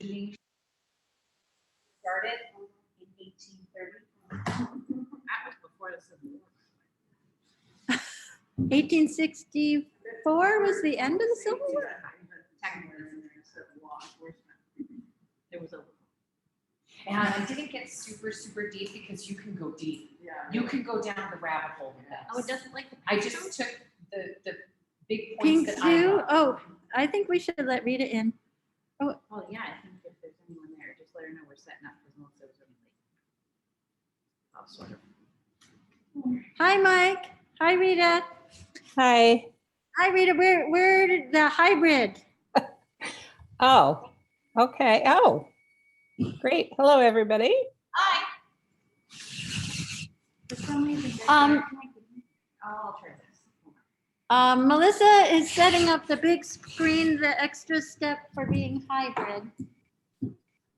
Started in 1830. That was before the Civil War. 1864 was the end of the Civil War? There was a. And I didn't get super deep because you can go deep. Yeah. You can go down the rabbit hole with that. Oh, it doesn't like the. I just took the big points Pink that I Zoo? got. Oh, I think we should let Rita in. Well, yeah, I think if there's anyone there, just let her know we're setting up because Melissa was running late. I'll sort of. Hi, Mike. Hi, Rita. Hi. Hi, Rita. We're the hybrid. Oh, okay. Oh, great. Hello, everybody. Hi. Um, I'll try this. Melissa is setting up the big screen, the extra step for being hybrid.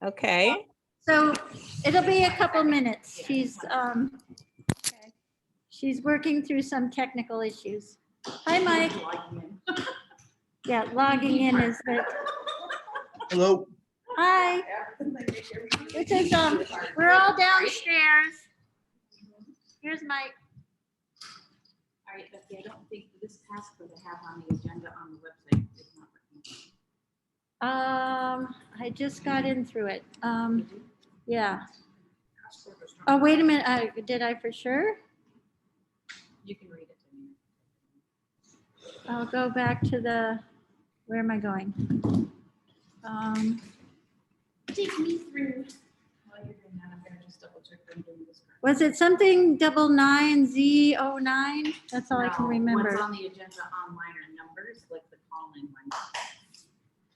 Okay. So it'll be a couple minutes. She's working through some technical issues. Hi, Mike. Yeah, logging in is the. Hello. Hi. This is we're all downstairs. Here's Mike. All right, Becky, I don't think this passcode I have on the agenda on the website is not working. I just got in through it. Yeah. Oh, wait a minute. Did I for sure? You can read it to me. I'll go back to where am I going? Take me through. While you're doing that, I'm gonna just double check that I'm doing this correct. Was it something 99Z09? That's all I can No, remember. What's on the agenda online are numbers, like the calling one.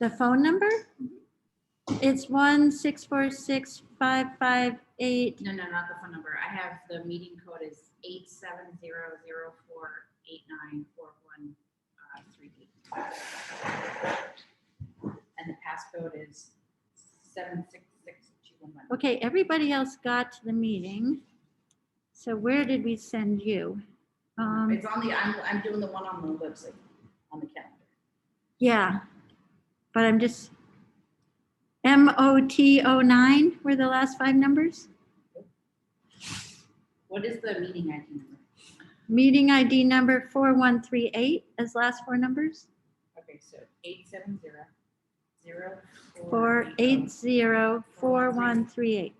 The phone number? It's 1-646-558. No, not the phone number. I have the meeting code is 8700489413. And the passcode is 766211. Okay, everybody else got to the meeting. So where did we send you? It's on the, I'm doing the one on the website, on the calendar. Yeah, but I'm just, MOT09 were the last 5 numbers. What is the meeting ID number? Meeting ID number 4138 as last 4 numbers. Okay, so 870 4804138.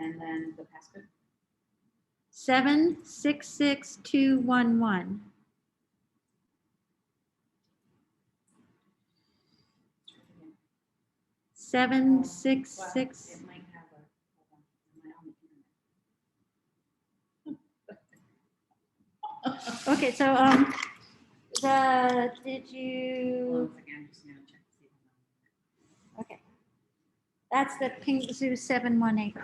And then the passcode? 766211. Seven six Well, six. it might have a, hold on, am I on the internet? Okay, so did you? Once again, just gonna check to see if I'm Okay, that's the Pink Zoo 718.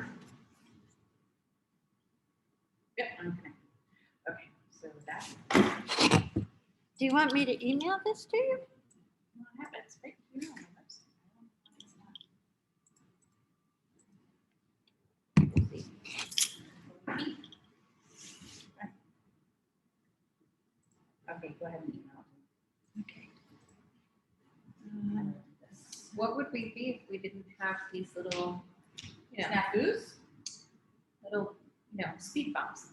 Yep, I'm connected. Okay, so that. Do you want me to email this to you? I have it, it's right here on the website. Okay, go ahead and email it. Okay. What would we be if we didn't have these little, Snafus? little, speed bumps?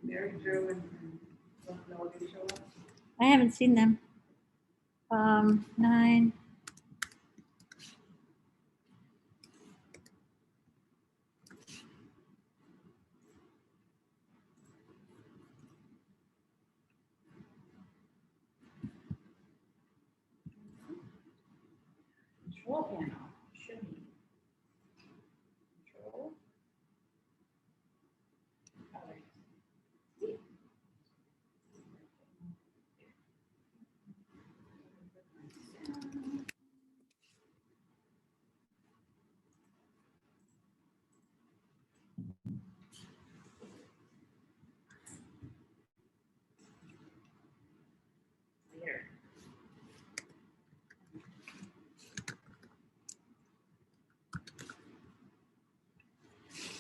Mary Jo and Noah did show up. I haven't seen them. 9. Control panel, show me. Control. Here.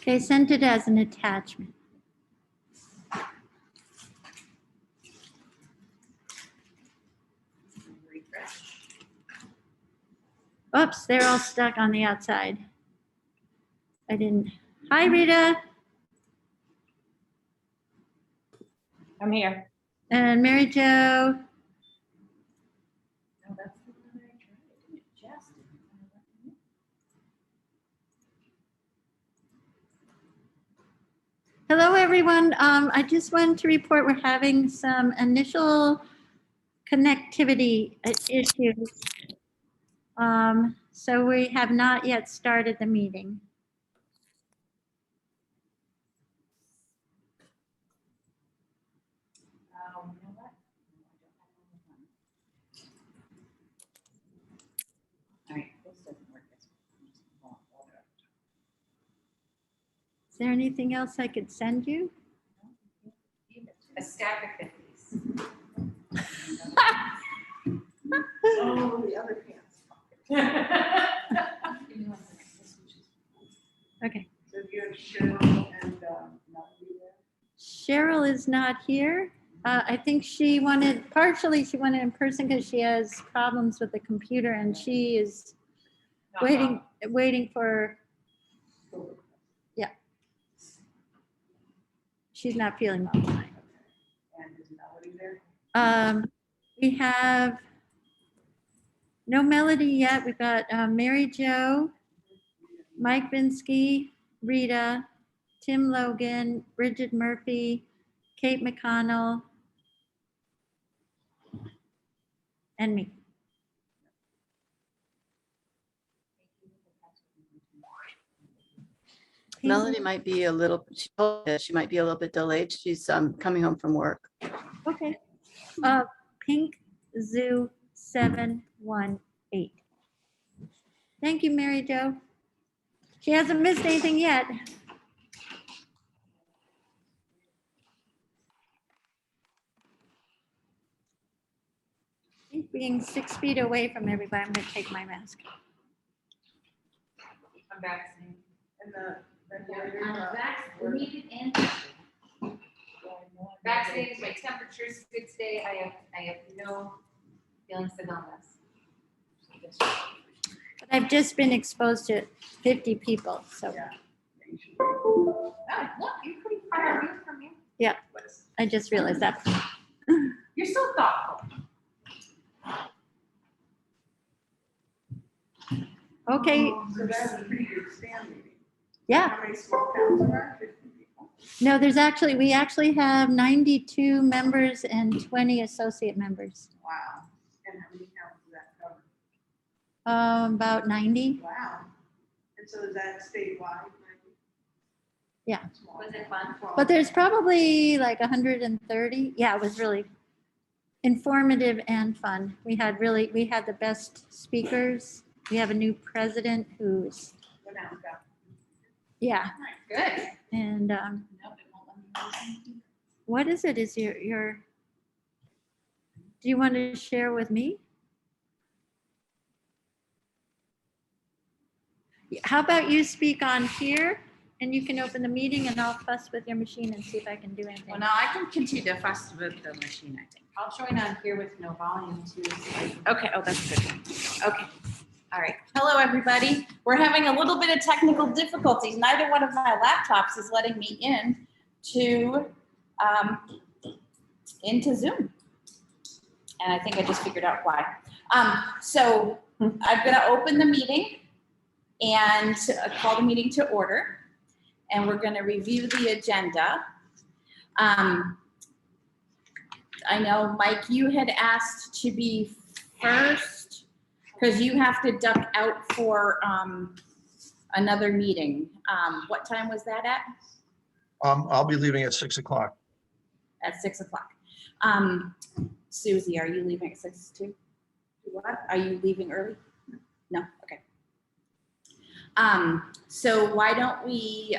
Okay, sent it as an attachment. Oops, they're all stuck on the outside. I didn't. Hi, Rita I'm here. and Mary Jo. No, that's the one I tried. It just didn't. Hello, everyone. I just wanted to report we're having some initial connectivity issues. So we have not yet started the meeting. Oh, you know what? No, I don't have one. All right, this doesn't work. This one. Is there anything else I could send you? A stack of 50s. Oh, the other pants. Give me 1 second. This one just- Okay. So you have Cheryl and Melody there? Cheryl is not here. I think she wanted in person because she has problems with the computer and she is waiting for, she's not feeling well. And is Melody there? We have no Melody yet. We've got Mary Jo, Mike Vinsky, Rita, Tim Logan, Bridget Murphy, Kate McConnell, and me. Melody might be a little, she might be a little bit delayed. She's coming home from work. Okay. Pink Zoo 718. Thank you, Mary Jo. She hasn't missed anything yet. Being 6 feet away from everybody, I'm gonna take my mask. I'm vaccinated. And the I'm regulator, vaccinated and. Vaccinated, my temperature's good today. I have no feelings of illness. But I've just been exposed to 50 people, so yeah. You should- Oh, look, you're pretty far away from me. I just realized that. You're so thoughtful. Okay, So that's a pretty good stand meeting. yeah. How many small towns are there? 50 people? No, we actually have 92 members and 20 associate members. Wow. And how many towns does that cover? About 90. Wow. And so is that statewide? Yeah. Small. Was it fun? But there's probably like 130. Yeah, it was really informative and fun. We had the best speakers. We have a new president who's, What now? Got- yeah. Good. And Nope, it won't let me use anything. what is it? Is your, do you want to share with me? How about you speak on here and you can open the meeting and I'll fuss with your machine and see if I can do anything. Well, no, I can continue to fuss with the machine, I think. I'll join on here with no volume too. Okay, oh, that's good. Okay, all right. Hello, everybody. We're having a little bit of technical difficulties. Neither one of my laptops is letting me into Zoom. And I think I just figured out why. So I'm gonna open the meeting and call the meeting to order. And we're gonna review the agenda. I know, Mike, you had asked to be first because you have to duck out for another meeting. What time was that at? I'll be leaving at 6 o'clock. At 6 o'clock. Susie, are you leaving at 6 too? What? Are you leaving early? No, okay. So why don't we,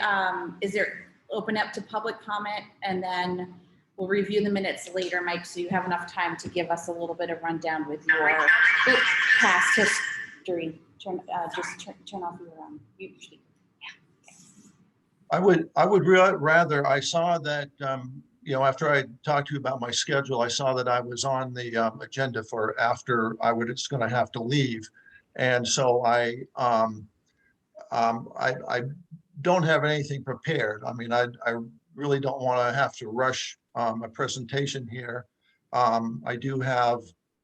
open up to public comment and then we'll review the minutes later, Mike, so you have enough time to give us a little bit of rundown with your past history. Turn off your mute speaker. I would rather, I saw that, after I talked to you about my schedule, I saw that I was on the agenda for after I was going to have to leave. And so I don't have anything prepared. I mean, I really don't want to have to rush a presentation here. I do have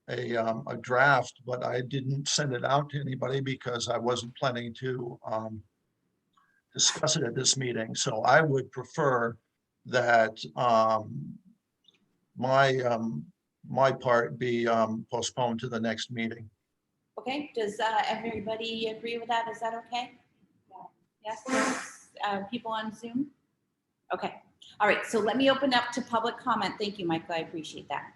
a draft, but I didn't send it out to anybody because I wasn't planning to discuss it at this meeting. So I would prefer that my part be postponed to the next meeting. Okay, does everybody agree with that? Is that okay? Yes, people on Zoom? Okay, all right, so let me open up to public comment. Thank you, Michael, I appreciate that.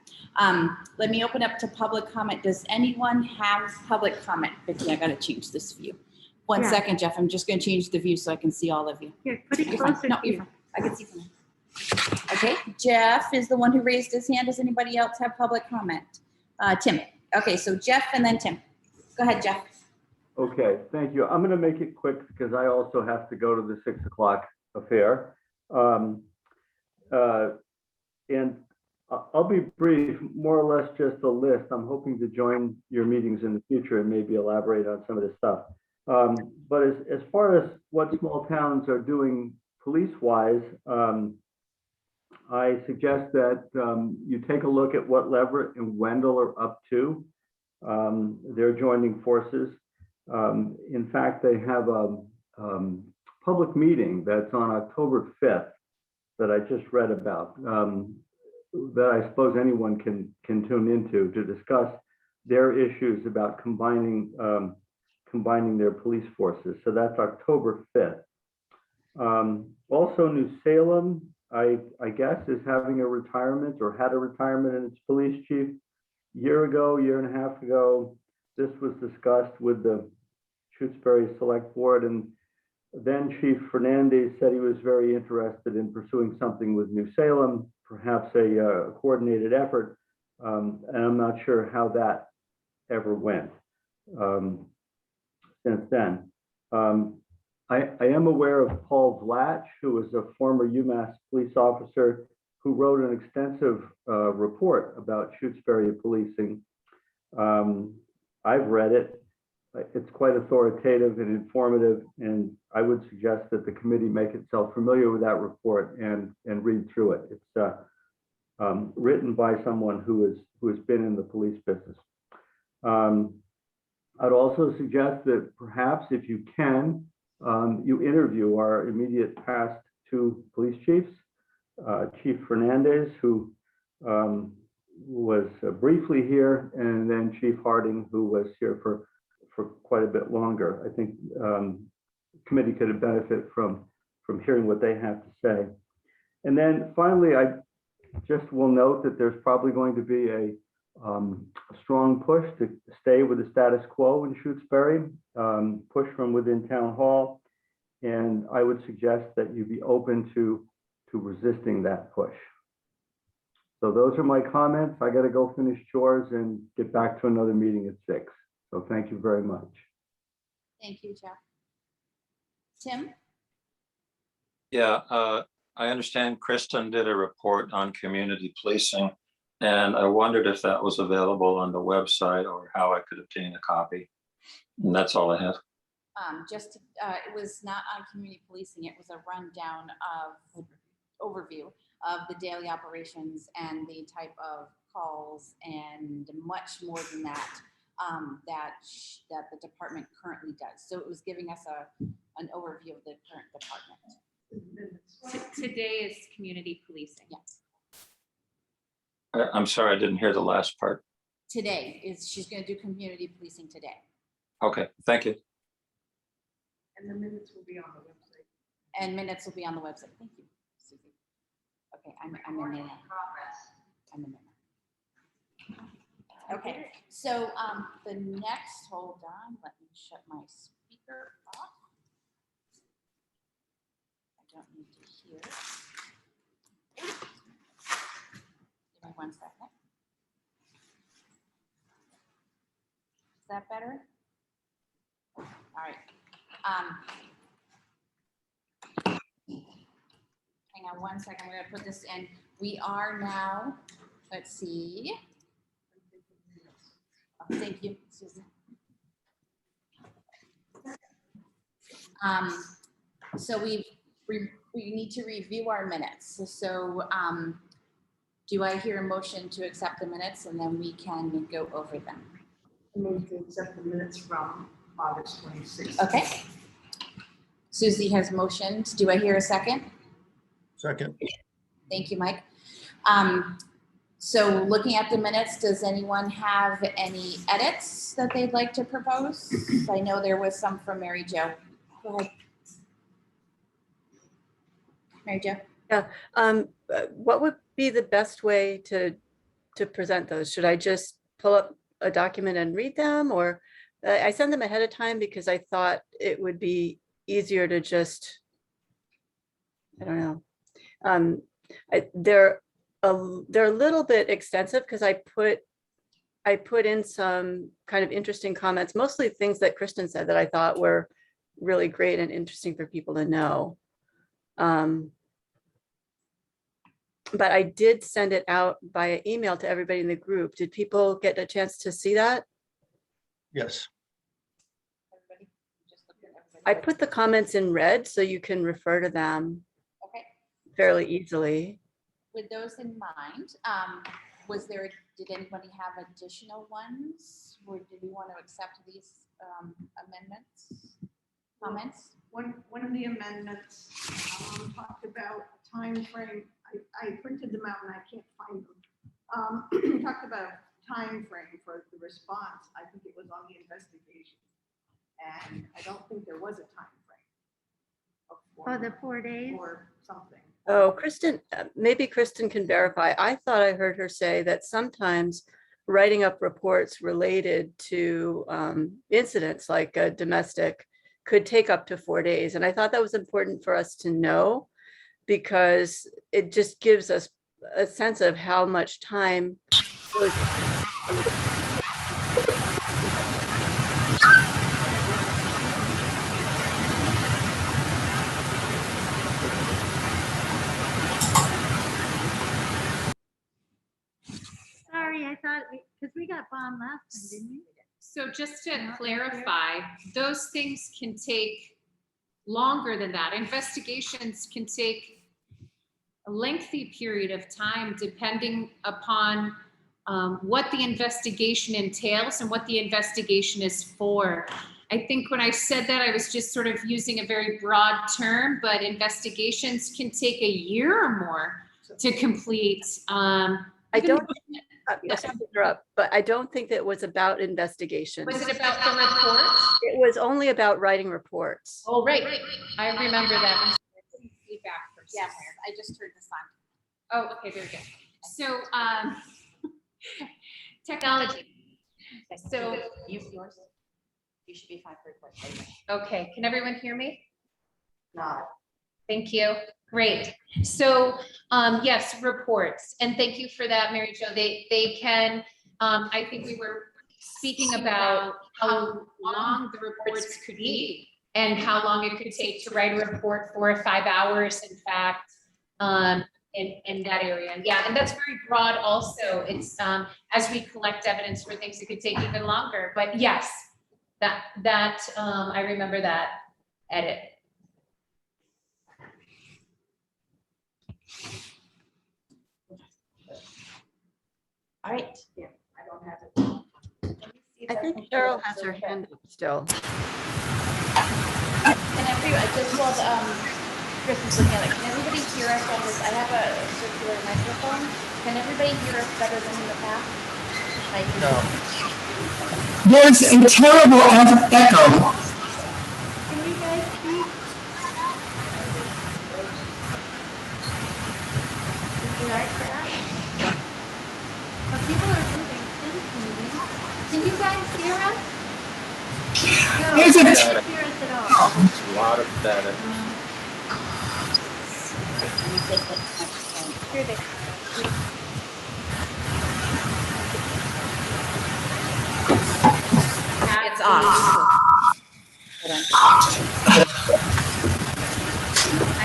Let me open up to public comment. Does anyone have public comment? Vicki, I gotta change this view. One Yeah. second, Jeff, I'm just gonna change the view so I can see all of you. Here, put it You're fine. closer No, to you're you. fine. I can see from here. Okay, Jeff is the one who raised his hand. Does anybody else have public comment? Tim. Okay, so Jeff and then Tim. Go ahead, Jeff. Okay, thank you. I'm going to make it quick because I also have to go to the 6 o'clock affair. And I'll be brief, more or less just a list. I'm hoping to join your meetings in the future and maybe elaborate on some of this stuff. But as far as what small towns are doing police-wise, I suggest that you take a look at what Leverett and Wendell are up to. They're joining forces. In fact, they have a public meeting that's on October 5th that I just read about, that I suppose anyone can tune into to discuss their issues about combining their police forces. So that's October 5th. Also, New Salem, I guess, is having a retirement or had a retirement in its police chief. Year and a half ago, this was discussed with the Shutesbury Select Board, and then Chief Fernandez said he was very interested in pursuing something with New Salem, perhaps a coordinated effort, and I'm not sure how that ever went since then. I am aware of Paul Vlatch, who was a former UMass police officer who wrote an extensive report about Shutesbury policing. I've read it. It's quite authoritative and informative, and I would suggest that the committee make itself familiar with that report and read through it. It's written by someone who has been in the police business. I'd also suggest that perhaps if you can, you interview our immediate past 2 police chiefs, Chief Fernandez, who was briefly here, and then Chief Harding, who was here for quite a bit longer. I think the committee could benefit from hearing what they have to say. And then finally, I just will note that there's probably going to be a strong push to stay with the status quo in Shutesbury, push from within town hall. And I would suggest that you be open to resisting that push. So those are my comments. I got to go finish chores and get back to another meeting at 6. So thank you very much. Thank you, Jeff. Tim? Yeah, I understand Kristen did a report on community policing, and I wondered if that was available on the website or how I could obtain a copy. And that's all I have. It was not on community policing. It was a rundown of overview of the daily operations and the type of calls and much more than that that the department currently does. So it was giving us an overview of the current department. Today is community policing. Yes. I'm sorry, I didn't hear the last part. Today she's going to do community policing today. Okay, thank you. And the minutes will be on the website. And minutes will be on the website. Thank you, Susie. Okay, I'm in there. I'm in there. Okay, so the next, hold on, let me shut my speaker off. I don't need to hear. Give me 1 second. Is that better? All right. Hang on 1 second. We're going to put this in. We are now, let's see. Oh, thank you, Susan. So we need to review our minutes. So do I hear a motion to accept the minutes and then we can go over them? I move to accept the minutes from August 26th. Okay. Susie has motioned. Do I hear a second? Second. Thank you, Mike. So looking at the minutes, does anyone have any edits that they'd like to propose? I know there was some from Mary Jo. Go ahead. Mary Jo? What would be the best way to present those? Should I just pull up a document and read them, or I send them ahead of time because I thought it would be easier to just, I don't know. They're a little bit extensive because I put in some kind of interesting comments, mostly things that Kristen said that I thought were really great and interesting for people to know. But I did send it out via email to everybody in the group. Did people get a chance to see that? Yes. Everybody? Just look at everybody. I put the comments in red so you can refer to them Okay. fairly easily. With those in mind, did anybody have additional ones? Or did we want to accept these amendments, comments? One of the amendments talked about a time frame. I printed them out and I can't find them. Talked about time frame for the response. I think it was on the investigation. And I don't think there was a time frame. Oh, the 4 days? Or something. Oh, Kristen, maybe Kristen can verify. I thought I heard her say that sometimes writing up reports related to incidents like a domestic could take up to 4 days. And I thought that was important for us to know because it just gives us a sense of how much time goes. Sorry, I thought, because we got bond last time, didn't we? So just to clarify, those things can take longer than that. Investigations can take a lengthy period of time depending upon what the investigation entails and what the investigation is for. I think when I said that, I was just sort of using a very broad term, but investigations can take a year or more to complete. I don't, sorry to interrupt, but I don't think that it was about investigations. Was it about the reports? It was only about writing reports. Oh, right. I remember that. Feedback for Yes, somewhere. I just heard the sound. Oh, okay, very good. So, technology. So, Use yours. You should be fine for reports. okay, can everyone hear me? No. Thank you. Great. So, yes, reports. And thank you for that, Mary Jo. They can, I think we were speaking about how long the reports could be and how long it could take to write a report, 4 or 5 hours, in fact, in that area. And yeah, and that's very broad also. It's as we collect evidence for things, it could take even longer. But yes, that I remember that edit. All right. Yeah, I don't have it. I think Cheryl has her hand up still. Can everybody, just while Chris is looking at it, can everybody hear us on this? I have a circular microphone. Can everybody hear us better than in the past? No. There's a terrible echo. Can you guys speak? Is it all right for us? Well, people are moving, Tim's moving. Can you guys hear us? No, There's you a- can't hear us at all. A lot of data. Here they It's off. Hold on. I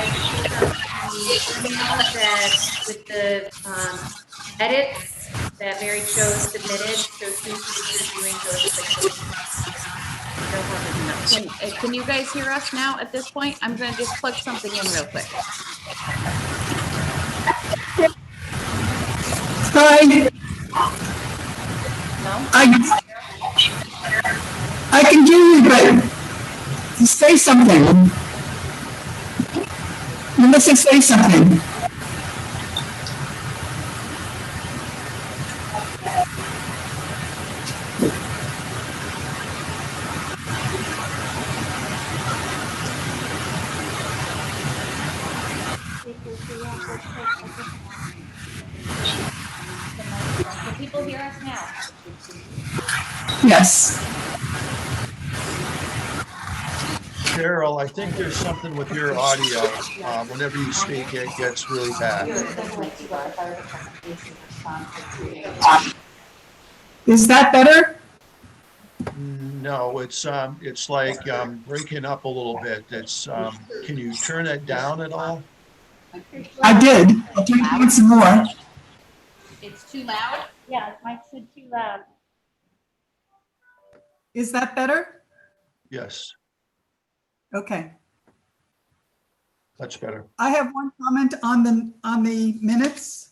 email that with the edits that Mary Jo submitted, so Susie was reviewing those quickly. Can you guys hear us now at this point? I'm gonna just plug something in real quick. Hi, No? I can hear you, but say something. Melissa, say something. Can people hear us now? Yes. Cheryl, I think there's something with your audio. Whenever you speak, it gets really bad. Is that better? No, it's like breaking up a little bit. Can you turn it down at all? I did. I'll turn it down some more. It's too loud? Yeah, Mike said too loud. Is that better? Yes, Okay. that's better. I have one comment on the minutes.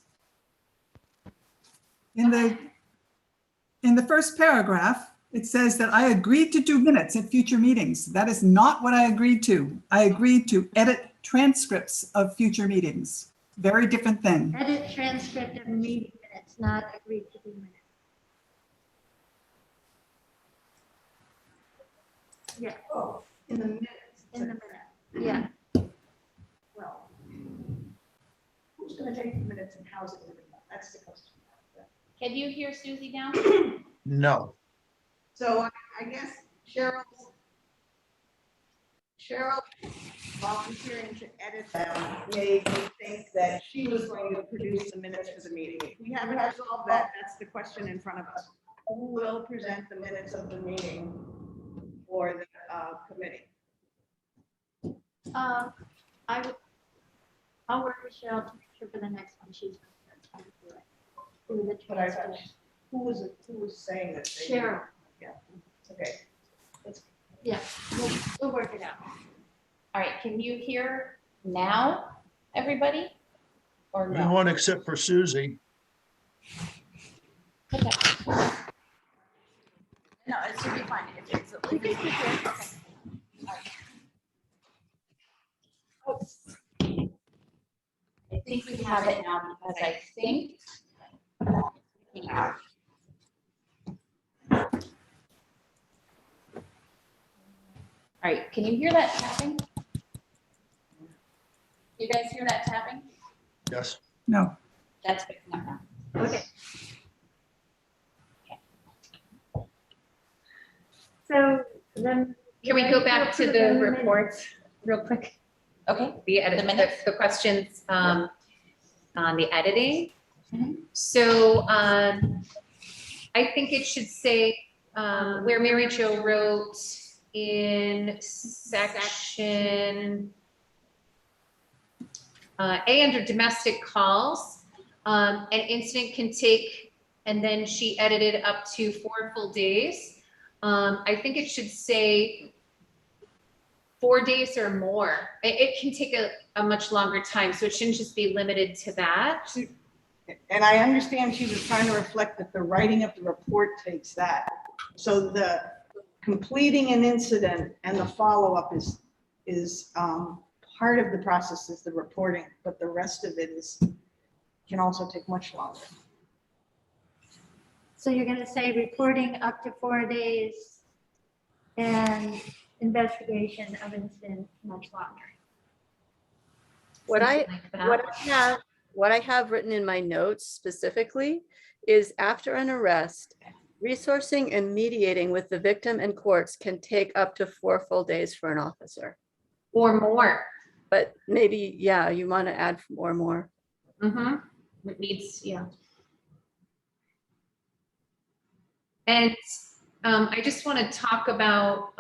In the first paragraph, it says that I agreed to do minutes at future meetings. That is not what I agreed to. I agreed to edit transcripts of future meetings. Very different thing. Edit transcript of meeting minutes, not agreed to do minutes. Yeah, Oh, in the minutes. in the minute, yeah. Well, who's gonna take the minutes and how's it gonna be done? That's the question. Can you hear Susie now? No, So I guess Cheryl volunteering to edit them made me think that she was going to produce the minutes for the meeting. If we haven't resolved that, that's the question in front of us. Who will present the minutes of the meeting for the committee? I'll work with Cheryl to make sure for the next one she's going to do it. Do the But I thought, transcript. who was saying that? Cheryl, Yeah, okay. yeah, we'll work it out. All right, can you hear now, everybody? Or no? everyone except for Susie. Okay. No, it should be fine. If it's, You can keep it. I think we have it now because I think. Yeah. All right, can you hear that tapping? You guys hear that tapping? Yes. No. That's picking up now. Okay. So then. Can we go back to the reports real quick? Okay, The edit, The minutes? the questions on the editing. Mhm. So I think it should say where Mary Jo wrote in section A under domestic calls, an incident can take, and then she edited up to 4 full days. I think it should say 4 days or more. It can take a much longer time, so it shouldn't just be limited to that. And I understand she was trying to reflect that the writing of the report takes that. So the completing an incident and the follow-up is part of the process is the reporting, but the rest of it can also take much longer. So you're gonna say reporting up to 4 days and investigation of incident much longer. What I, Something like that. what I have written in my notes specifically is after an arrest, resourcing and mediating with the victim and courts can take up to 4 full days for an officer. Or more. But maybe, yeah, you want to add 4 more. It needs, yeah. And I just want to talk about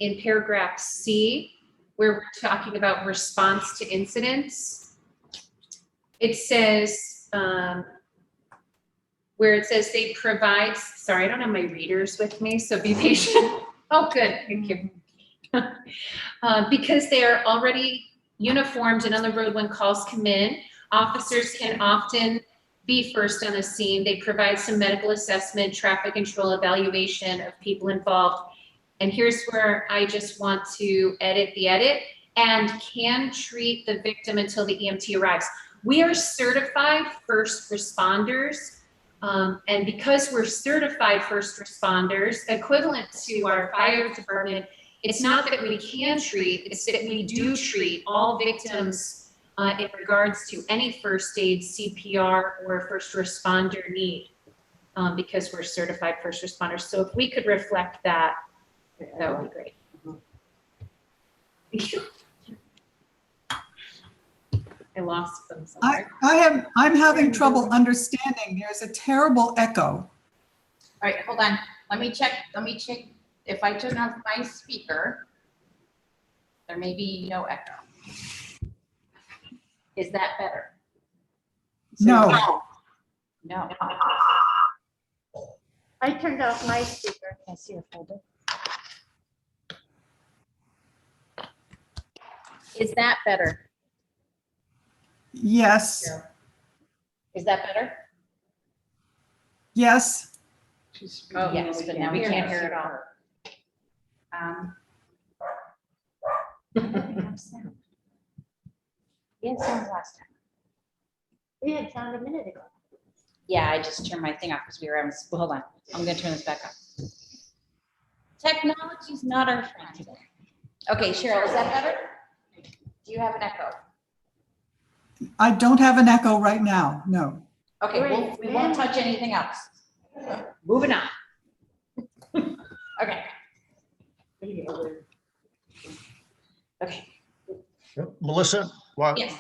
in paragraph C, where we're talking about response to incidents. It says, where it says they provide, sorry, I don't have my readers with me, so be patient. Oh, good, thank you. Because they are already uniformed and on the road when calls come in, officers can often be first on the scene. They provide some medical assessment, traffic control evaluation of people involved. And here's where I just want to edit the edit, and can treat the victim until the EMT arrives. We are certified first responders. And because we're certified first responders, equivalent to our fire department, it's not that we can treat, it's that we do treat all victims in regards to any first aid, CPR, or first responder need, because we're certified first responders. So if we could reflect that, that would be great. Thank you. I lost them somewhere. I'm having trouble understanding. There's a terrible echo. All right, hold on. Let me check. If I turn off my speaker, there may be no echo. Is that better? No. No. I turned off my speaker. I see a folder. Is that better? Yes. Is that better? Yes. Oh, yes, but now we can't hear it all. We had sound last time. We had sound a minute ago. Yeah, I just turned my thing off because we were having, well, hold on. I'm gonna turn this back on. Technology's not our friend today. Okay, Cheryl, is that better? Do you have an echo? I don't have an echo right now. No. Okay, well, we won't touch anything else. Moving on. Okay. Okay, Melissa, while, yes.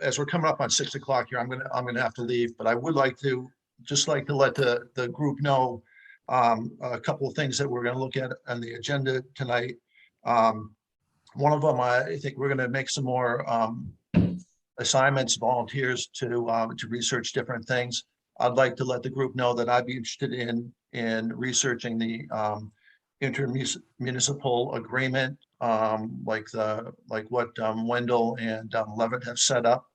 as we're coming up on 6 o'clock here, I'm gonna have to leave, but I would like to let the group know a couple of things that we're gonna look at on the agenda tonight. One of them, I think we're gonna make some more assignments, volunteers to research different things. I'd like to let the group know that I'd be interested in researching the intermunicipal agreement, like what Wendell and Levitt have set up.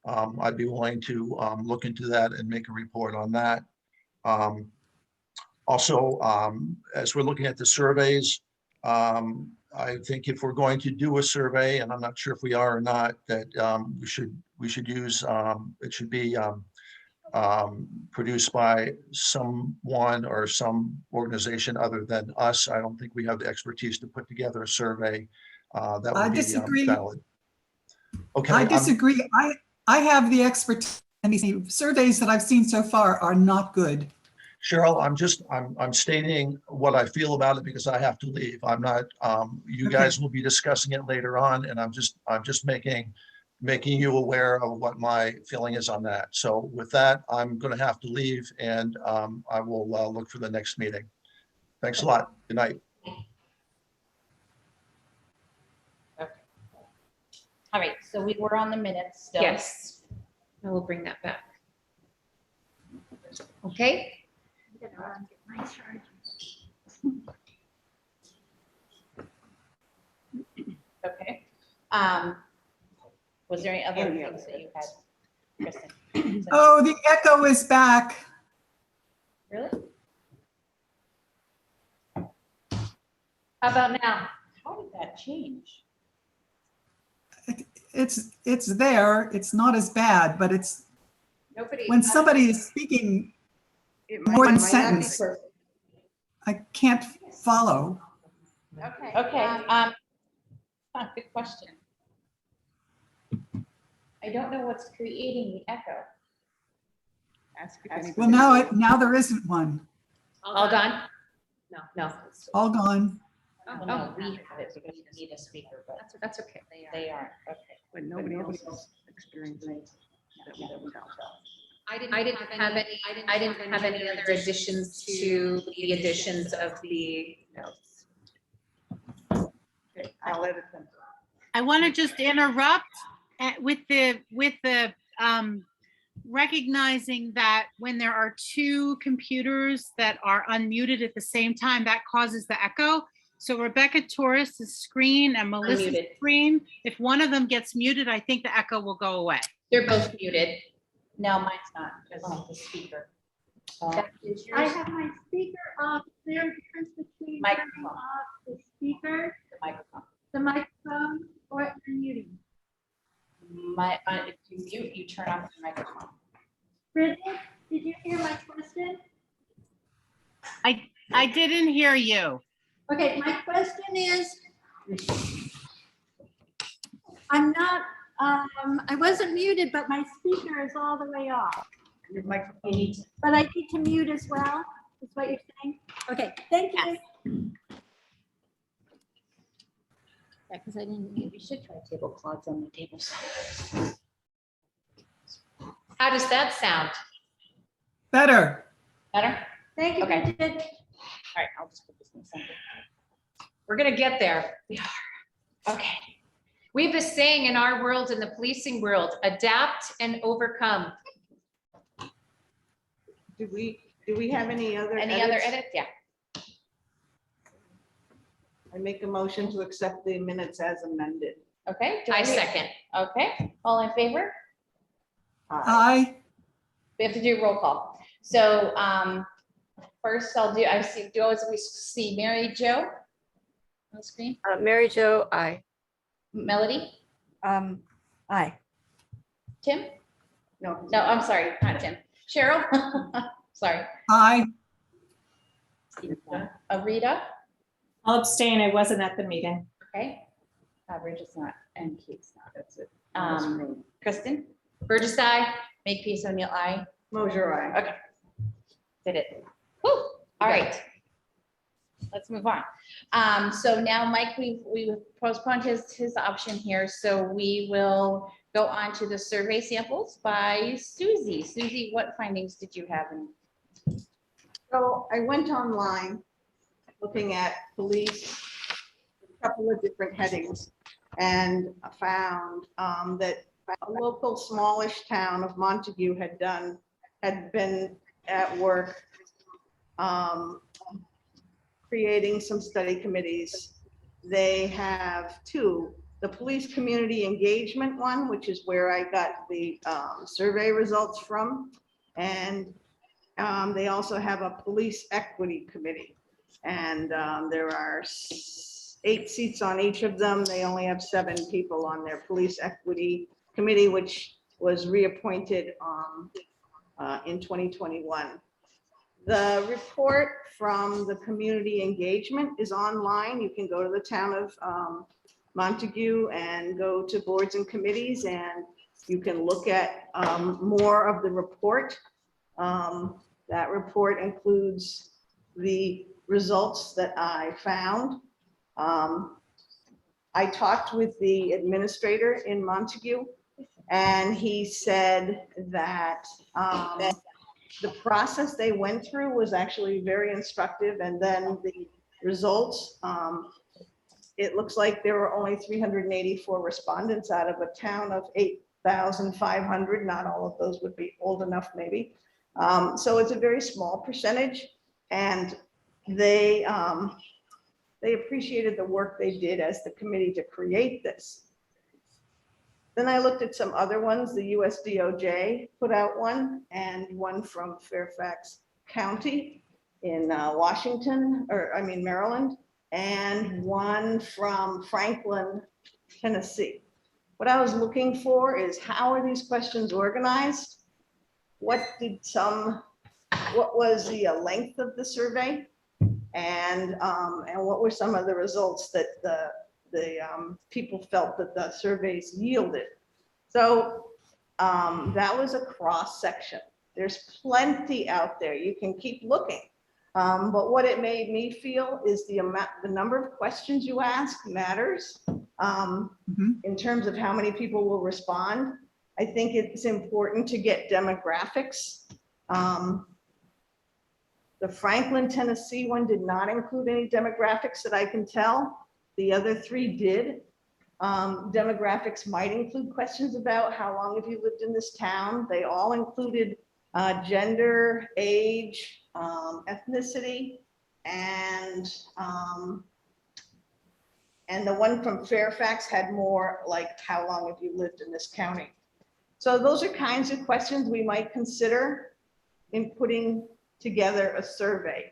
I'd be willing to look into that and make a report on that. Also, as we're looking at the surveys, I think if we're going to do a survey, and I'm not sure if we are or not, that we should use, it should be produced by someone or some organization other than us. I don't think we have the expertise to put together a survey that I would be disagree. valid. Okay. I disagree. I have the expertise, and these surveys that I've seen so far are not good. Cheryl, I'm stating what I feel about it because I have to leave. I'm not, you Okay. guys will be discussing it later on, and I'm just making you aware of what my feeling is on that. So with that, I'm going to have to leave, and I will look for the next meeting. Thanks a lot. Good night. All right, so we were on the minutes still. Yes, I will bring that back. Okay, I'm gonna run get my charger. Okay. Was there any other things that you had, Kristen? Oh, the echo is back. Really? how about now? How did that change? It's there. It's not as bad, but it's Nobody. when somebody is speaking more than sentence, I can't follow. Okay. Good question. I don't know what's creating the echo. Well, now there isn't one. All gone? No. All gone. Well, no, we have it because we need a speaker, but That's okay. they are, okay. But nobody else is experiencing I didn't have any other additions to the additions of the notes. I'll edit them. I want to just interrupt with the recognizing that when there are two computers that are unmuted at the same time, that causes the echo. So Rebecca Torres's screen and Melissa's Unmuted. screen, if one of them gets muted, I think the echo will go away. They're both muted. No, mine's not, because of the speaker. I have my speaker off. There's a difference between turning Microphone. off the speaker, The microphone. the microphone, or muting. If you mute, you turn off the microphone. Bridget, did you hear my question? I didn't hear you. Okay, my question is, I'm not, I wasn't muted, but my speaker is all the way off. Your microphone. But I need to mute as well, is what you're saying? Okay, thank you. Yeah, because I didn't, we should try tablecloths on the tables. How does that sound? Better. Better? Thank you, Okay. Bridget. All right, I'll just put this in the center. We're gonna get there. We are. Okay. We have a saying in our world, in the policing world, adapt and overcome. Do we have any other? Any other edits? edits? Yeah. I make a motion to accept the minutes as amended. Okay. do I hear- second. Okay, all in favor? Aye. We have to do roll call. So, first I'll do, we see Mary Jo on the screen. Mary Jo, aye. Melody, Aye. Tim? No. No, I'm sorry, not Tim. Cheryl? Sorry. Aye. Rita? I'll abstain. I wasn't at the meeting. Okay. Bridget's not, and Kate's not. That's it. Kristen? Burgess, aye. Makepeace O'Neill, aye. Mosher, aye. Okay. Did it. Woo, all right. Let's move on. So now Mike, we postponed his option here, so we will go on to the survey samples by Susie. Susie, what findings did you have? So I went online looking at police, a couple of different headings, and found that a local smallish town of Montague had been at work creating some study committees. They have two, the police community engagement one, which is where I got the survey results from. And they also have a police equity committee. And there are 8 seats on each of them. They only have 7 people on their police equity committee, which was reappointed in 2021. The report from the community engagement is online. You can go to the town of Montague and go to boards and committees, and you can look at more of the report. That report includes the results that I found. I talked with the administrator in Montague, and he said that the process they went through was actually very instructive, and then the results, it looks like there were only 384 respondents out of a town of 8,500. Not all of those would be old enough, maybe. So it's a very small percentage, and they appreciated the work they did as the committee to create this. Then I looked at some other ones. The US DOJ put out one, and one from Fairfax County in Maryland, and one from Franklin, Tennessee. What I was looking for is, how are these questions organized? What was the length of the survey? And what were some of the results that the people felt that the surveys yielded? So that was a cross section. There's plenty out there. You can keep looking. But what it made me feel is the number of questions you ask matters in terms of how many people will respond. I think it's important to get demographics. The Franklin, Tennessee one did not include any demographics that I can tell. The other 3 did. Demographics might include questions about how long have you lived in this town. They all included gender, age, ethnicity, and the one from Fairfax had more like, how long have you lived in this county? So those are kinds of questions we might consider in putting together a survey.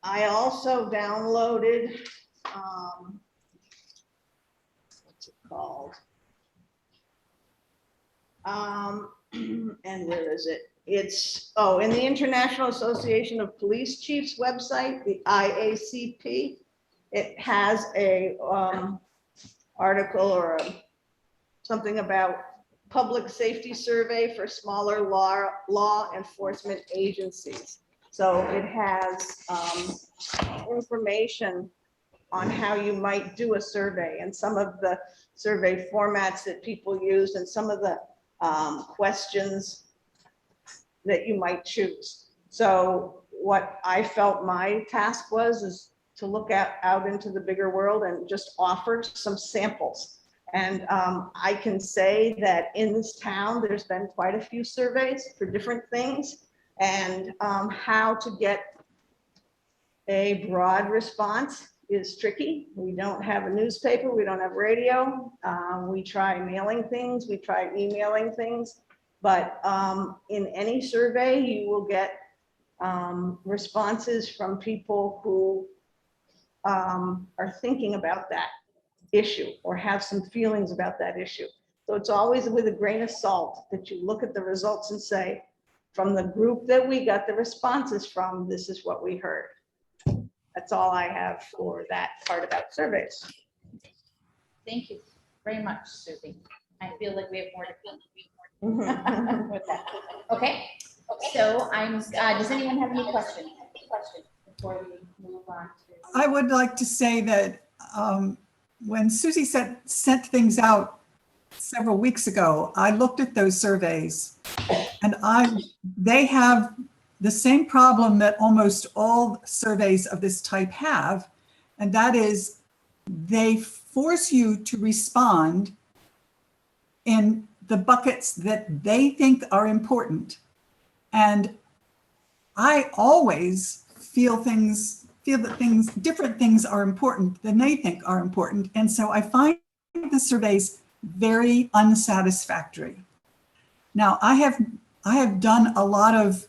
I also downloaded, what's it called? And where is it? It's, in the International Association of Police Chiefs website, the IACP. It has a article or something about public safety survey for smaller law enforcement agencies. So it has information on how you might do a survey and some of the survey formats that people use and some of the questions that you might choose. So what I felt my task was is to look out into the bigger world and just offer some samples. And I can say that in this town, there's been quite a few surveys for different things, and how to get a broad response is tricky. We don't have a newspaper, we don't have radio. We try mailing things, we try emailing things, but in any survey, you will get responses from people who are thinking about that issue or have some feelings about that issue. So it's always with a grain of salt that you look at the results and say, from the group that we got the responses from, this is what we heard. That's all I have for that part about surveys. Thank you very much, Susie. I feel like we have more to come with that. Okay, so does anyone have any questions before we move on to? I would like to say that when Susie sent things out several weeks ago, I looked at those surveys and they have the same problem that almost all surveys of this type have, and that is they force you to respond in the buckets that they think are important. And I always feel that different things are important than they think are important. And so I find the surveys very unsatisfactory. Now, I have done a lot of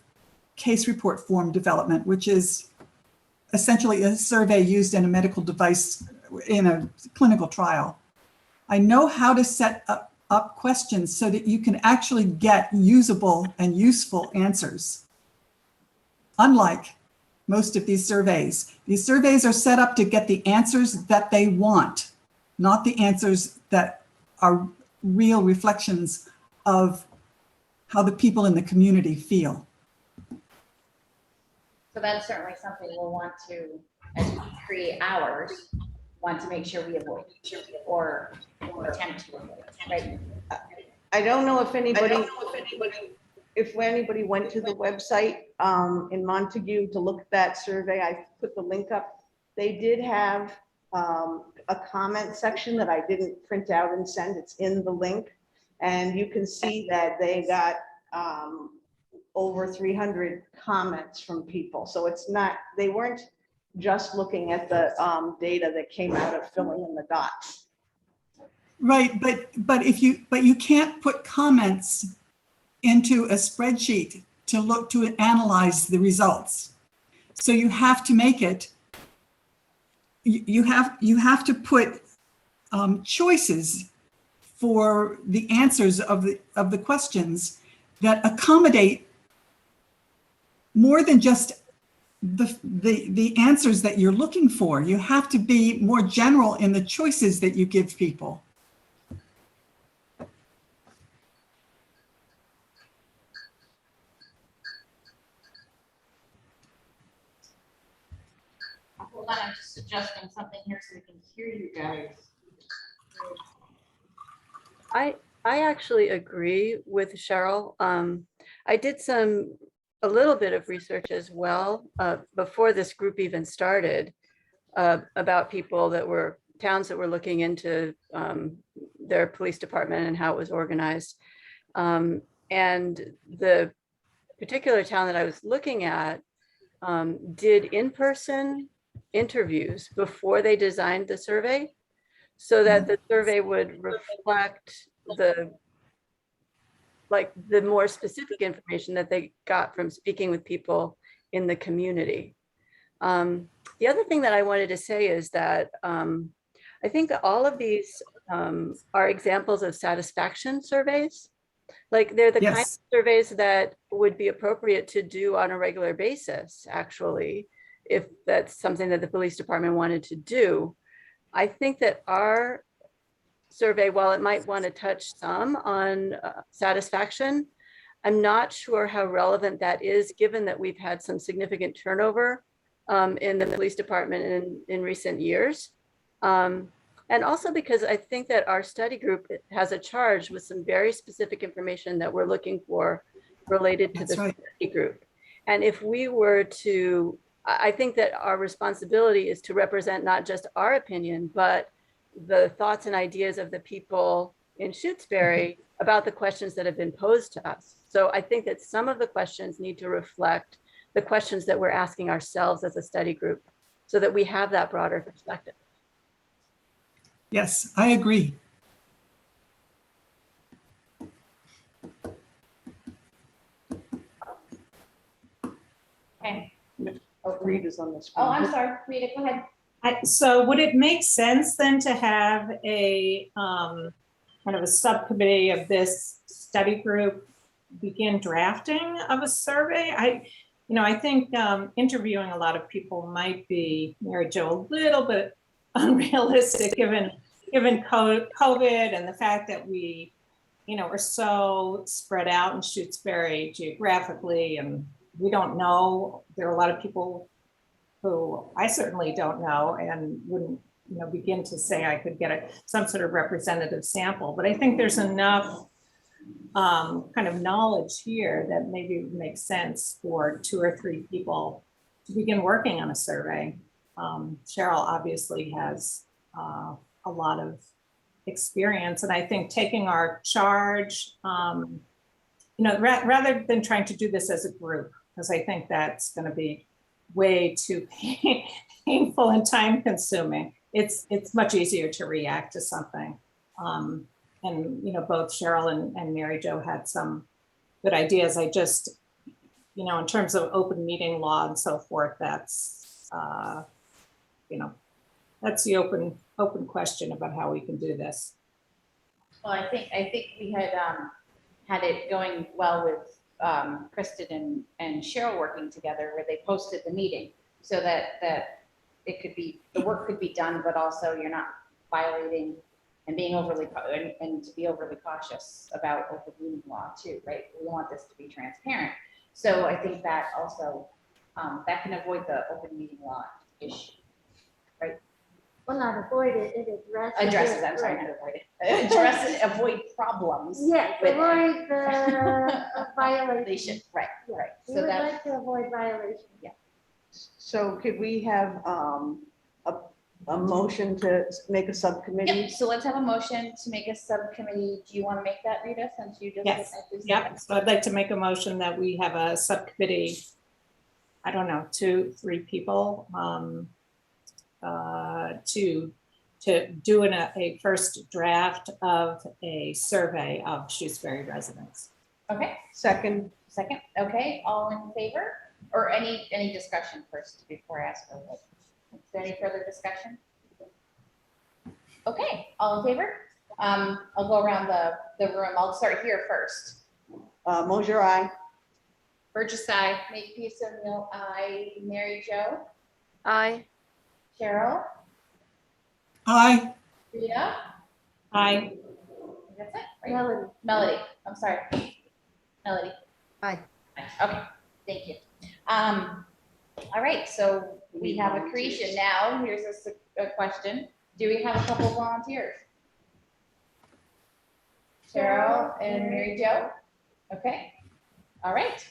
case report form development, which is essentially a survey used in a medical device in a clinical trial. I know how to set up questions so that you can actually get usable and useful answers. Unlike most of these surveys are set up to get the answers that they want, not the answers that are real reflections of how the people in the community feel. So that's certainly something we'll want to, as we create ours, want to make sure we avoid or attempt to avoid, right? I don't know if anybody went to the website in Montague to look at that survey. I put the link up. They did have a comment section that I didn't print out and send. It's in the link. And you can see that they got over 300 comments from people. So it's not, they weren't just looking at the data that came out of filling in the dots. Right, but you can't put comments into a spreadsheet to analyze the results. So you have to make it. You have to put choices for the answers of the questions that accommodate more than just the answers that you're looking for. You have to be more general in the choices that you give people. Hold on, I'm just adjusting something here so we can hear you guys. I actually agree with Cheryl. I did a little bit of research as well before this group even started. about people that were towns that were looking into their police department and how it was organized. And the particular town that I was looking at did in-person interviews before they designed the survey, so that the survey would reflect the more specific information that they got from speaking with people in the community. The other thing that I wanted to say is that I think that all of these are examples of satisfaction surveys. Like they're the kind of Yes. surveys that would be appropriate to do on a regular basis, actually, if that's something that the police department wanted to do. I think that our survey, while it might want to touch some on satisfaction, I'm not sure how relevant that is, given that we've had some significant turnover in the police department in recent years. And also because I think that our study group has a charge with some very specific information that we're looking for related to That's the right. study group. And if we were to, I think that our responsibility is to represent not just our opinion, but the thoughts and ideas of the people in Shutesbury about the questions that have been posed to us. So I think that some of the questions need to reflect the questions that we're asking ourselves as a study group, so that we have that broader perspective. Yes, I agree. Okay. Rita's on the screen. Oh, I'm sorry. Rita, go ahead. So would it make sense then to have a kind of a subcommittee of this study group begin drafting of a survey? I think interviewing a lot of people might be, Mary Jo, a little bit unrealistic given COVID and the fact that we, are so spread out in Shutesbury geographically, and we don't know. There are a lot of people who I certainly don't know and wouldn't, begin to say I could get some sort of representative sample. But I think there's enough kind of knowledge here that maybe it would make sense for 2 or 3 people to begin working on a survey. Cheryl obviously has a lot of experience, and I think taking our charge, rather than trying to do this as a group, because I think that's going to be way too painful and time consuming. It's much easier to react to something. And both Cheryl and Mary Jo had some good ideas. I just, in terms of open meeting law and so forth, that's that's the open question about how we can do this. Well, I think we had it going well with Kristen and Cheryl working together, where they posted the meeting so that it could be, the work could be done, but also you're not violating and being and to be overly cautious about open meeting law too, right? We want this to be transparent. So I think that also that can avoid the open meeting law issue, right? Well, not avoid it, it Addresses, I'm sorry, not avoid it. Address it, avoid problems. Yes, with- avoid the violation. Right. We So would that, like to avoid violation. So could we have a motion to make a subcommittee? yep, so let's have a motion to make a subcommittee. Do you want to make that, Rita, since you just? Yes. Yep, so I'd like to make a motion that we have a subcommittee, I don't know, 2, 3 people, to do a first draft of a survey of Shutesbury residents. Okay, Second. okay, all in favor? Or any discussion first before I ask for a vote? Is there any further discussion? Okay, all in favor? I'll go around the room. I'll start here first. Mosier, aye. Burgess, aye. Makepeace O'Neill, aye. Mary Jo? Aye. Cheryl? Aye. Rita? Aye. That's it, right? Melody, I'm sorry. Melody? Aye. Okay, thank you. All right, so we have a creation now. Here's a question. Do we have a couple volunteers? Cheryl and Mary Jo? Okay, all right.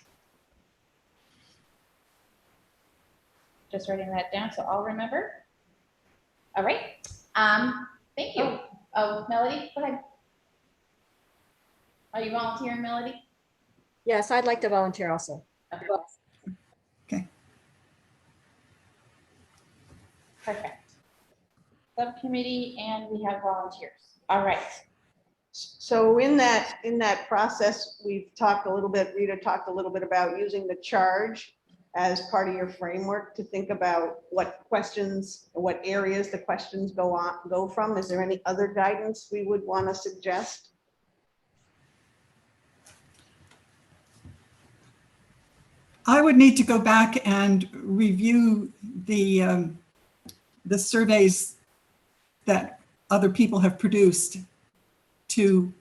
Just writing that down so I'll remember. All right, thank you. Oh, Melody, go ahead. Are you volunteering, Melody? Yes, I'd like to volunteer also. Okay. Okay. Perfect. Subcommittee, and we have volunteers. All right. So in that process, we've talked a little bit, Rita talked a little bit about using the charge as part of your framework to think about what questions, what areas the questions go from. Is there any other guidance we would want to suggest? I would need to go back and review the surveys that other people have produced to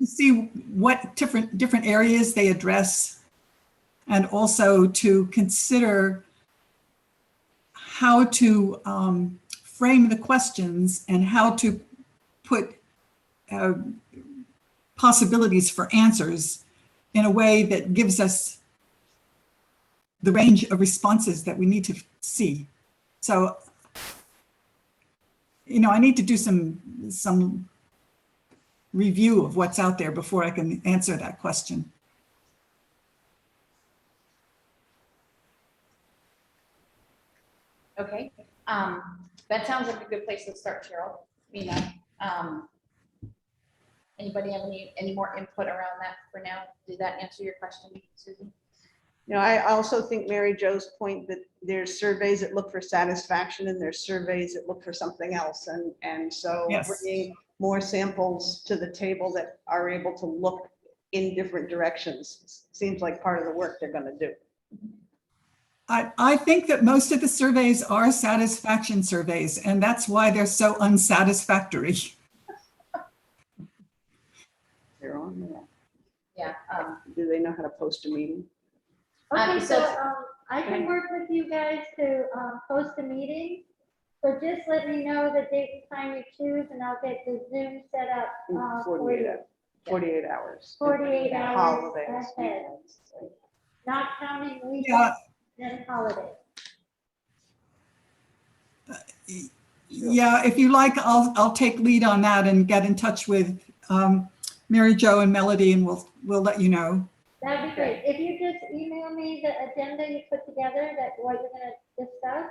see what different areas they address, and also to consider how to frame the questions and how to put possibilities for answers in a way that gives us the range of responses that we need to see. So, you know, I need to do some review of what's out there before I can answer that question. Okay, that sounds like a good place to start, Cheryl. Anybody have any more input around that for now? Did that answer your question, Susan? You know, I also think Mary Jo's point that there's surveys that look for satisfaction and there's surveys that look for something else. And so Yes. bringing more samples to the table that are able to look in different directions seems like part of the work they're going to do. I think that most of the surveys are satisfaction surveys, and that's why they're so unsatisfactory. They're on there. Yeah. Do they know how to post a meeting? Okay, so- so I can work with you guys to post a meeting. So just let me know the date and time you choose, and I'll get the Zoom set up for 48 you. hours. 48 hours. 48 hours Holidays. ahead, not counting weekends Yeah. and holidays. Yeah, if you like, I'll take lead on that and get in touch with Mary Jo and Melody, and we'll let you know. That'd be great. If you just email me the agenda you put together, that what you're gonna discuss,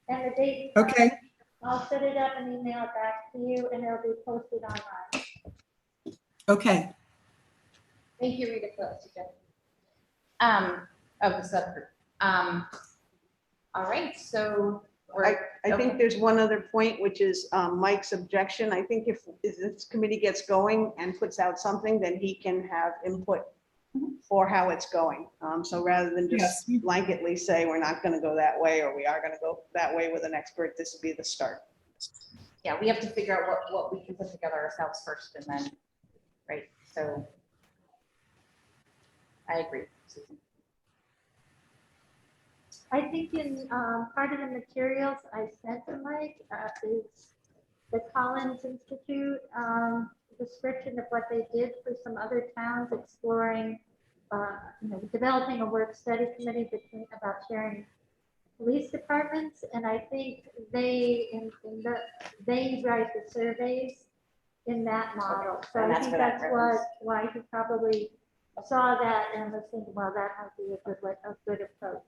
and the date. and time, Okay. I'll set it up and email it back to you, and it'll be posted online. Okay. Thank you, Rita, for that suggestion. Of the subgroup. All right, so I think there's one other point, which is Mike's objection. I think if this committee gets going and puts out something, then he can have input for how it's going. So rather than just Yes. blanketly say, we're not going to go that way, or we are going to go that way with an expert, this would be the start. yeah, we have to figure out what we can put together ourselves first, and then, right, so. I agree, Susan. I think in part of the materials I sent to Mike is the Collins Institute description of what they did for some other towns, exploring, developing a work study committee about sharing police departments. And I think they write the surveys in that model. So And I that's think for that that's purpose. why he probably saw that and was thinking, well, that might be a good approach.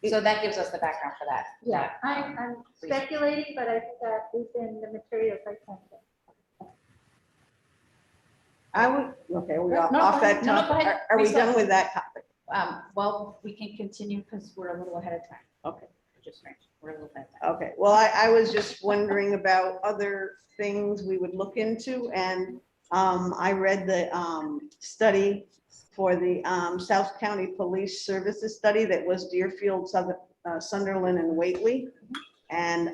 So that gives us the background for that. Yeah, I'm speculating, but I think that is in the materials I sent him. I would, okay, we're No, off go that ahead. No, go topic. ahead. Are we Reset. done with that topic? Well, we can continue because we're a little ahead of time. Okay. Just strange. We're a little ahead of time. Okay, well, I was just wondering about other things we would look into, and I read the study for the South County Police Services study that was Deerfield, Sunderland, and Whately. And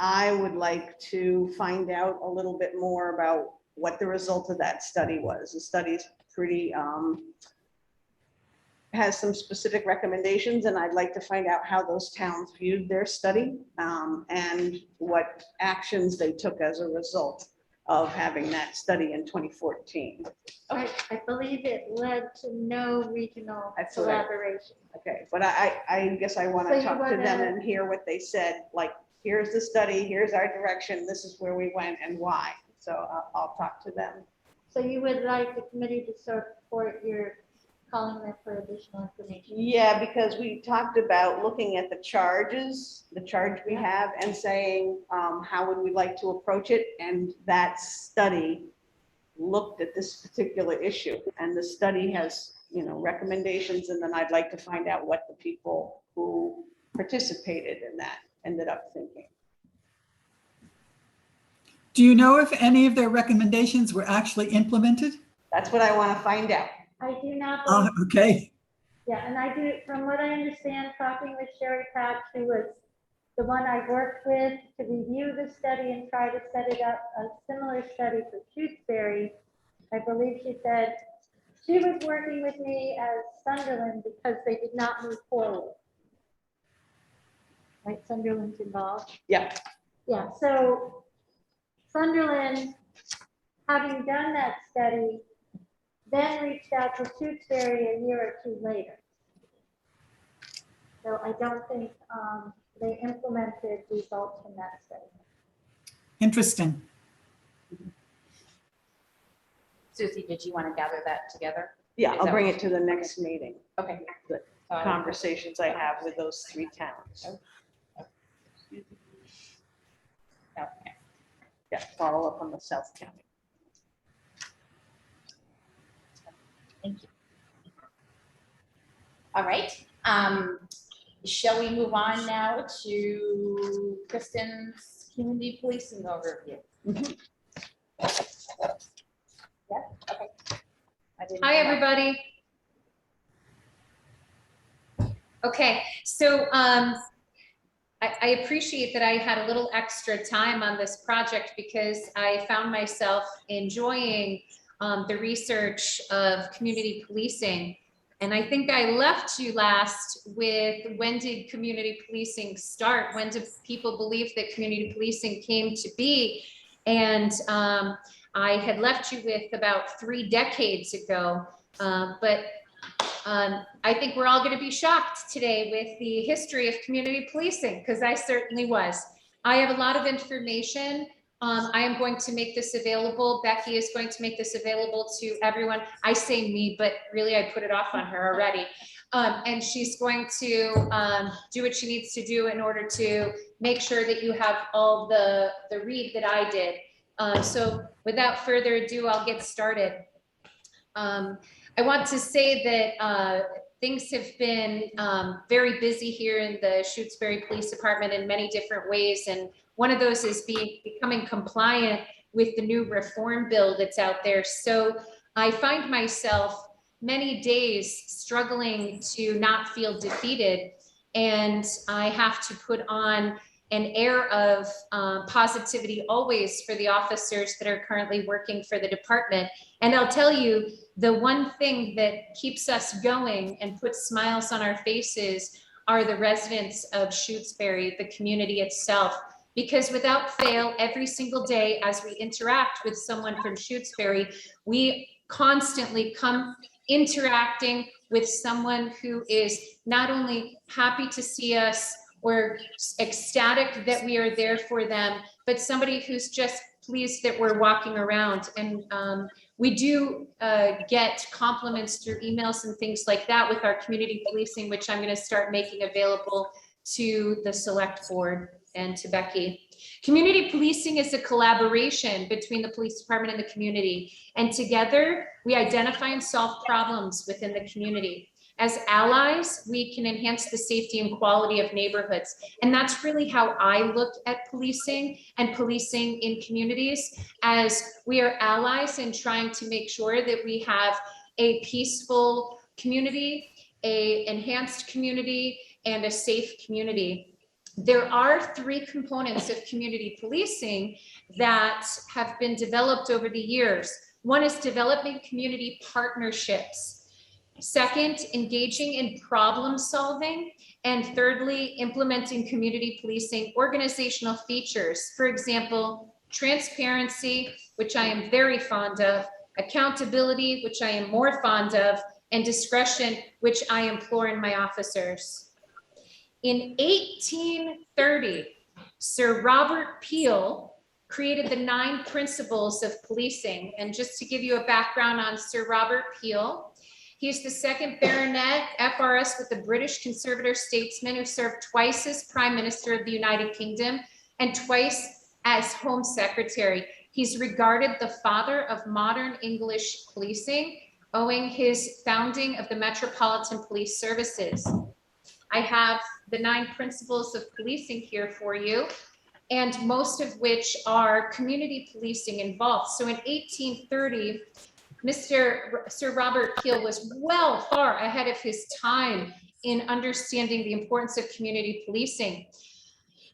I would like to find out a little bit more about what the result of that study was. The study's pretty, has some specific recommendations, and I'd like to find out how those towns viewed their study and what actions they took as a result of having that study in 2014. I believe it led to no regional That's what I- collaboration. Okay, but I guess I want So to you talk to them wanna- and hear what they said, like, here's the study, here's our direction, this is where we went and why. So I'll talk to them. So you would like the committee to support your calling them for additional information? Yeah, because we talked about looking at the charge we have and saying, how would we like to approach it? And that study looked at this particular issue, and the study has, recommendations, and then I'd like to find out what the people who participated in that ended up thinking. Do you know if any of their recommendations were actually implemented? That's what I want to find out. I do not. Oh, okay. Yeah, and I do, from what I understand, talking with Sherry Patch, who was the one I worked with to review the study and try to set it up, a similar study for Shutesbury. I believe she said she was working with me as Sunderland because they did not move forward. Right, Sunderland's involved? Yeah. Yeah, so Sunderland, having done that study, then reached out to Shutesbury a year or two later. So I don't think they implemented results from that study. Interesting. Susie, did you want to gather that together? Yeah, Is I'll that bring what- it to the next meeting, Okay. the So I- conversations I have with those 3 towns. Okay. Yeah, follow up on the South County. Thank you. All right. Shall we move on now to Kristen's community policing overview? Yeah, okay. I didn't Hi, know. everybody. Okay, so I appreciate that I had a little extra time on this project because I found myself enjoying the research of community policing. And I think I left you last with, when did community policing start? When did people believe that community policing came to be? And I had left you with about 3 decades ago, but I think we're all going to be shocked today with the history of community policing, because I certainly was. I have a lot of information. I am going to make this available. Becky is going to make this available to everyone. I say me, but really I put it off on her already. And she's going to do what she needs to do in order to make sure that you have all the read that I did. So without further ado, I'll get started. I want to say that things have been very busy here in the Shutesbury Police Department in many different ways. And one of those is becoming compliant with the new reform bill that's out there. So I find myself many days struggling to not feel defeated. And I have to put on an air of positivity always for the officers that are currently working for the department. And I'll tell you, the one thing that keeps us going and puts smiles on our faces are the residents of Shutesbury, the community itself. Because without fail, every single day as we interact with someone from Shutesbury, we constantly come interacting with someone who is not only happy to see us or ecstatic that we are there for them, but somebody who's just pleased that we're walking around. And we do get compliments through emails and things like that with our community policing, which I'm going to start making available to the select board and to Becky. Community policing is a collaboration between the police department and the community. And together we identify and solve problems within the community. As allies, we can enhance the safety and quality of neighborhoods. And that's really how I look at policing and policing in communities, as we are allies in trying to make sure that we have a peaceful community, an enhanced community, and a safe community. There are 3 components of community policing that have been developed over the years. One is developing community partnerships. Second, engaging in problem solving. And thirdly, implementing community policing organizational features. For example, transparency, which I am very fond of, accountability, which I am more fond of, and discretion, which I implore in my officers. In 1830, Sir Robert Peel created the 9 principles of policing. And just to give you a background on Sir Robert Peel, he's the 2nd Baronet FRS with the British conservative statesman who served twice as Prime Minister of the United Kingdom and twice as Home Secretary. He's regarded the father of modern English policing, owing his founding of the Metropolitan Police Services. I have the 9 principles of policing here for you, and most of which are community policing involved. So in 1830, Sir Robert Peel was far ahead of his time in understanding the importance of community policing.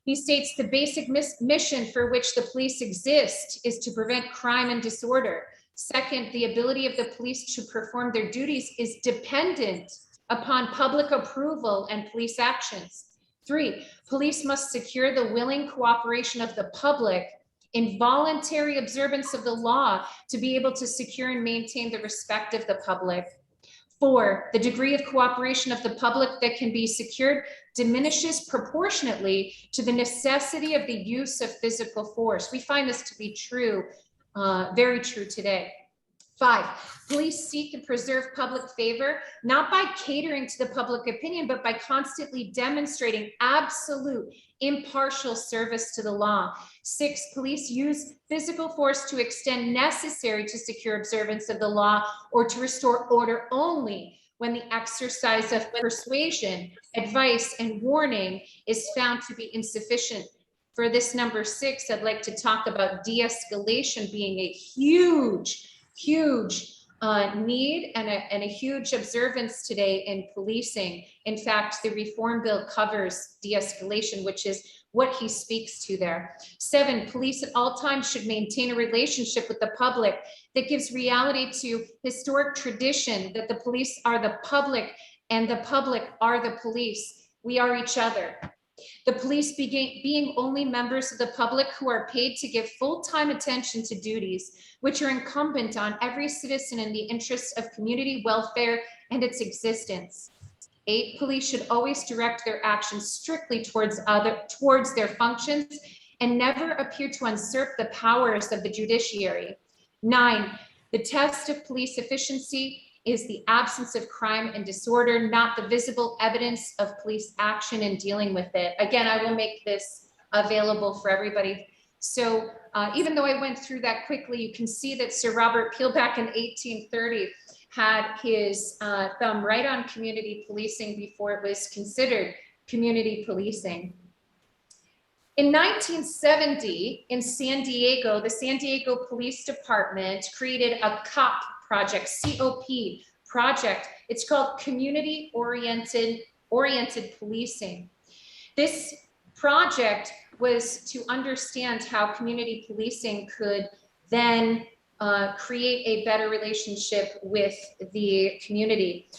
He states the basic mission for which the police exist is to prevent crime and disorder. Second, the ability of the police to perform their duties is dependent upon public approval and police actions. 3, police must secure the willing cooperation of the public in voluntary observance of the law to be able to secure and maintain the respect of the public. 4, the degree of cooperation of the public that can be secured diminishes proportionately to the necessity of the use of physical force. We find this to be true, very true today. 5, police seek to preserve public favor, not by catering to the public opinion, but by constantly demonstrating absolute impartial service to the law. 6, police use physical force to extent necessary to secure observance of the law or to restore order only when the exercise of persuasion, advice, and warning is found to be insufficient. For this number 6, I'd like to talk about de-escalation being a huge need and a huge observance today in policing. In fact, the reform bill covers de-escalation, which is what he speaks to there. 7, police at all times should maintain a relationship with the public that gives reality to historic tradition that the police are the public and the public are the police. We are each other. The police being only members of the public who are paid to give full-time attention to duties which are incumbent on every citizen in the interests of community welfare and its existence. 8, police should always direct their actions strictly towards their functions and never appear to usurp the powers of the judiciary. 9, the test of police efficiency is the absence of crime and disorder, not the visible evidence of police action in dealing with it. Again, I will make this available for everybody. So even though I went through that quickly, you can see that Sir Robert Peel back in 1830 had his thumb right on community policing before it was considered community policing. In 1970, in San Diego, the San Diego Police Department created a COP project, COP project. It's called Community Oriented Policing. This project was to understand how community policing could then create a better relationship with the community.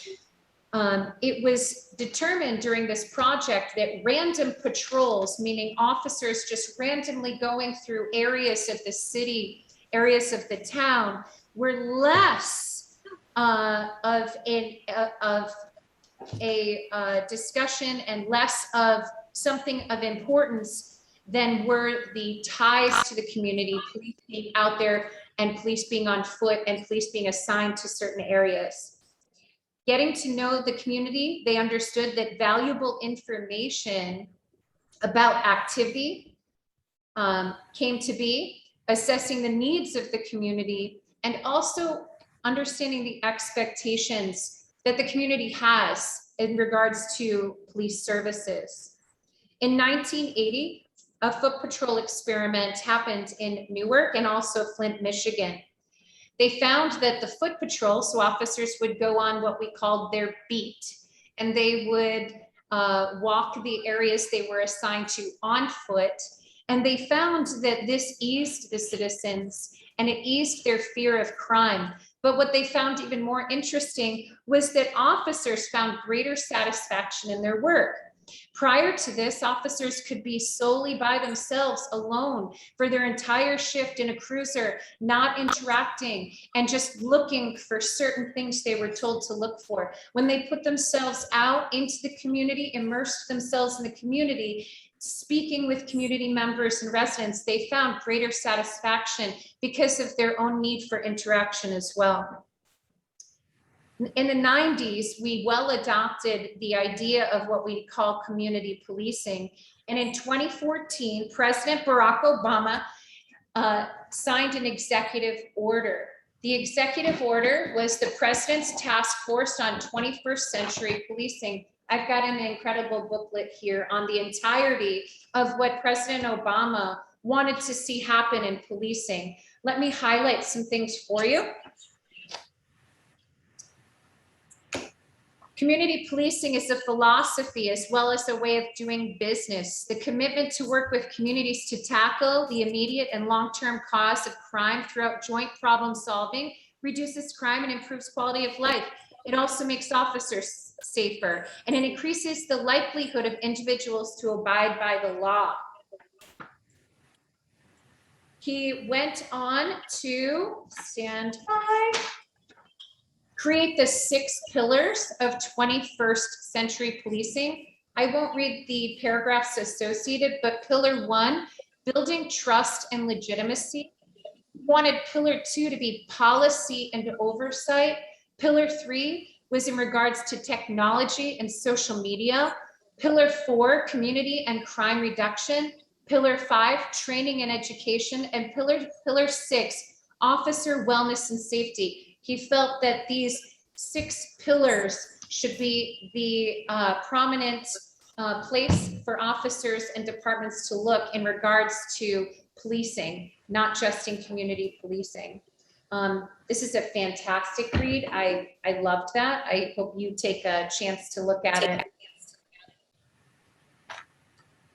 It was determined during this project that random patrols, meaning officers just randomly going through areas of the city, areas of the town, were less of a discussion and less of something of importance than were the ties to the community, police being out there and police being on foot and police being assigned to certain areas. Getting to know the community, they understood that valuable information about activity came to be, assessing the needs of the community, and also understanding the expectations that the community has in regards to police services. In 1980, a foot patrol experiment happened in Newark and also Flint, Michigan. They found that the foot patrol, so officers would go on what we called their beat, and they would walk the areas they were assigned to on foot. And they found that this eased the citizens and it eased their fear of crime. But what they found even more interesting was that officers found greater satisfaction in their work. Prior to this, officers could be solely by themselves alone for their entire shift in a cruiser, not interacting and just looking for certain things they were told to look for. When they put themselves out into the community, immersed themselves in the community, speaking with community members and residents, they found greater satisfaction because of their own need for interaction as well. In the 90s, we well adopted the idea of what we call community policing. And in 2014, President Barack Obama signed an executive order. The executive order was the President's Task Force on 21st Century Policing. I've got an incredible booklet here on the entirety of what President Obama wanted to see happen in policing. Let me highlight some things for you. Community policing is a philosophy as well as a way of doing business. The commitment to work with communities to tackle the immediate and long-term cause of crime throughout joint problem solving reduces crime and improves quality of life. It also makes officers safer, and it increases the likelihood of individuals to abide by the law. He went on to stand by. Create the 6 pillars of 21st century policing. I won't read the paragraphs associated, but pillar 1, building trust and legitimacy. Wanted pillar 2 to be policy and oversight. Pillar 3 was in regards to technology and social media. Pillar 4, community and crime reduction. Pillar 5, training and education. And pillar 6, officer wellness and safety. He felt that these 6 pillars should be the prominent place for officers and departments to look in regards to policing, not just in community policing. This is a fantastic read. I loved that. I hope you take a chance to look at it.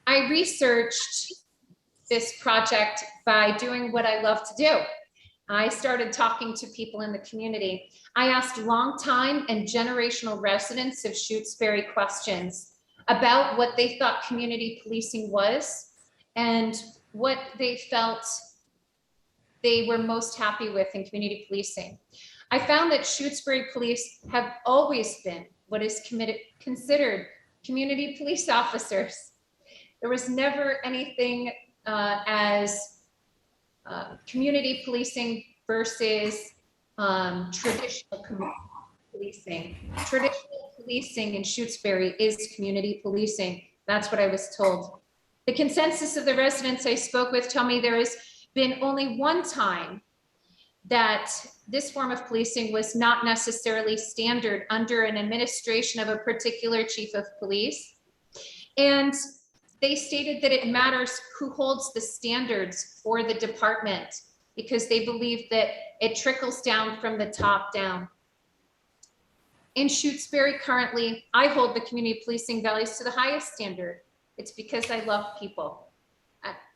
I researched this project by doing what I love to do. I started talking to people in the community. I asked longtime and generational residents of Shutesbury questions about what they thought community policing was and what they felt they were most happy with in community policing. I found that Shutesbury police have always been what is considered community police officers. There was never anything as community policing versus traditional policing. Traditional policing in Shutesbury is community policing. That's what I was told. The consensus of the residents I spoke with tell me there has been only one time that this form of policing was not necessarily standard under an administration of a particular chief of police. And they stated that it matters who holds the standards for the department because they believe that it trickles down from the top down. In Shutesbury currently, I hold the community policing values to the highest standard. It's because I love people.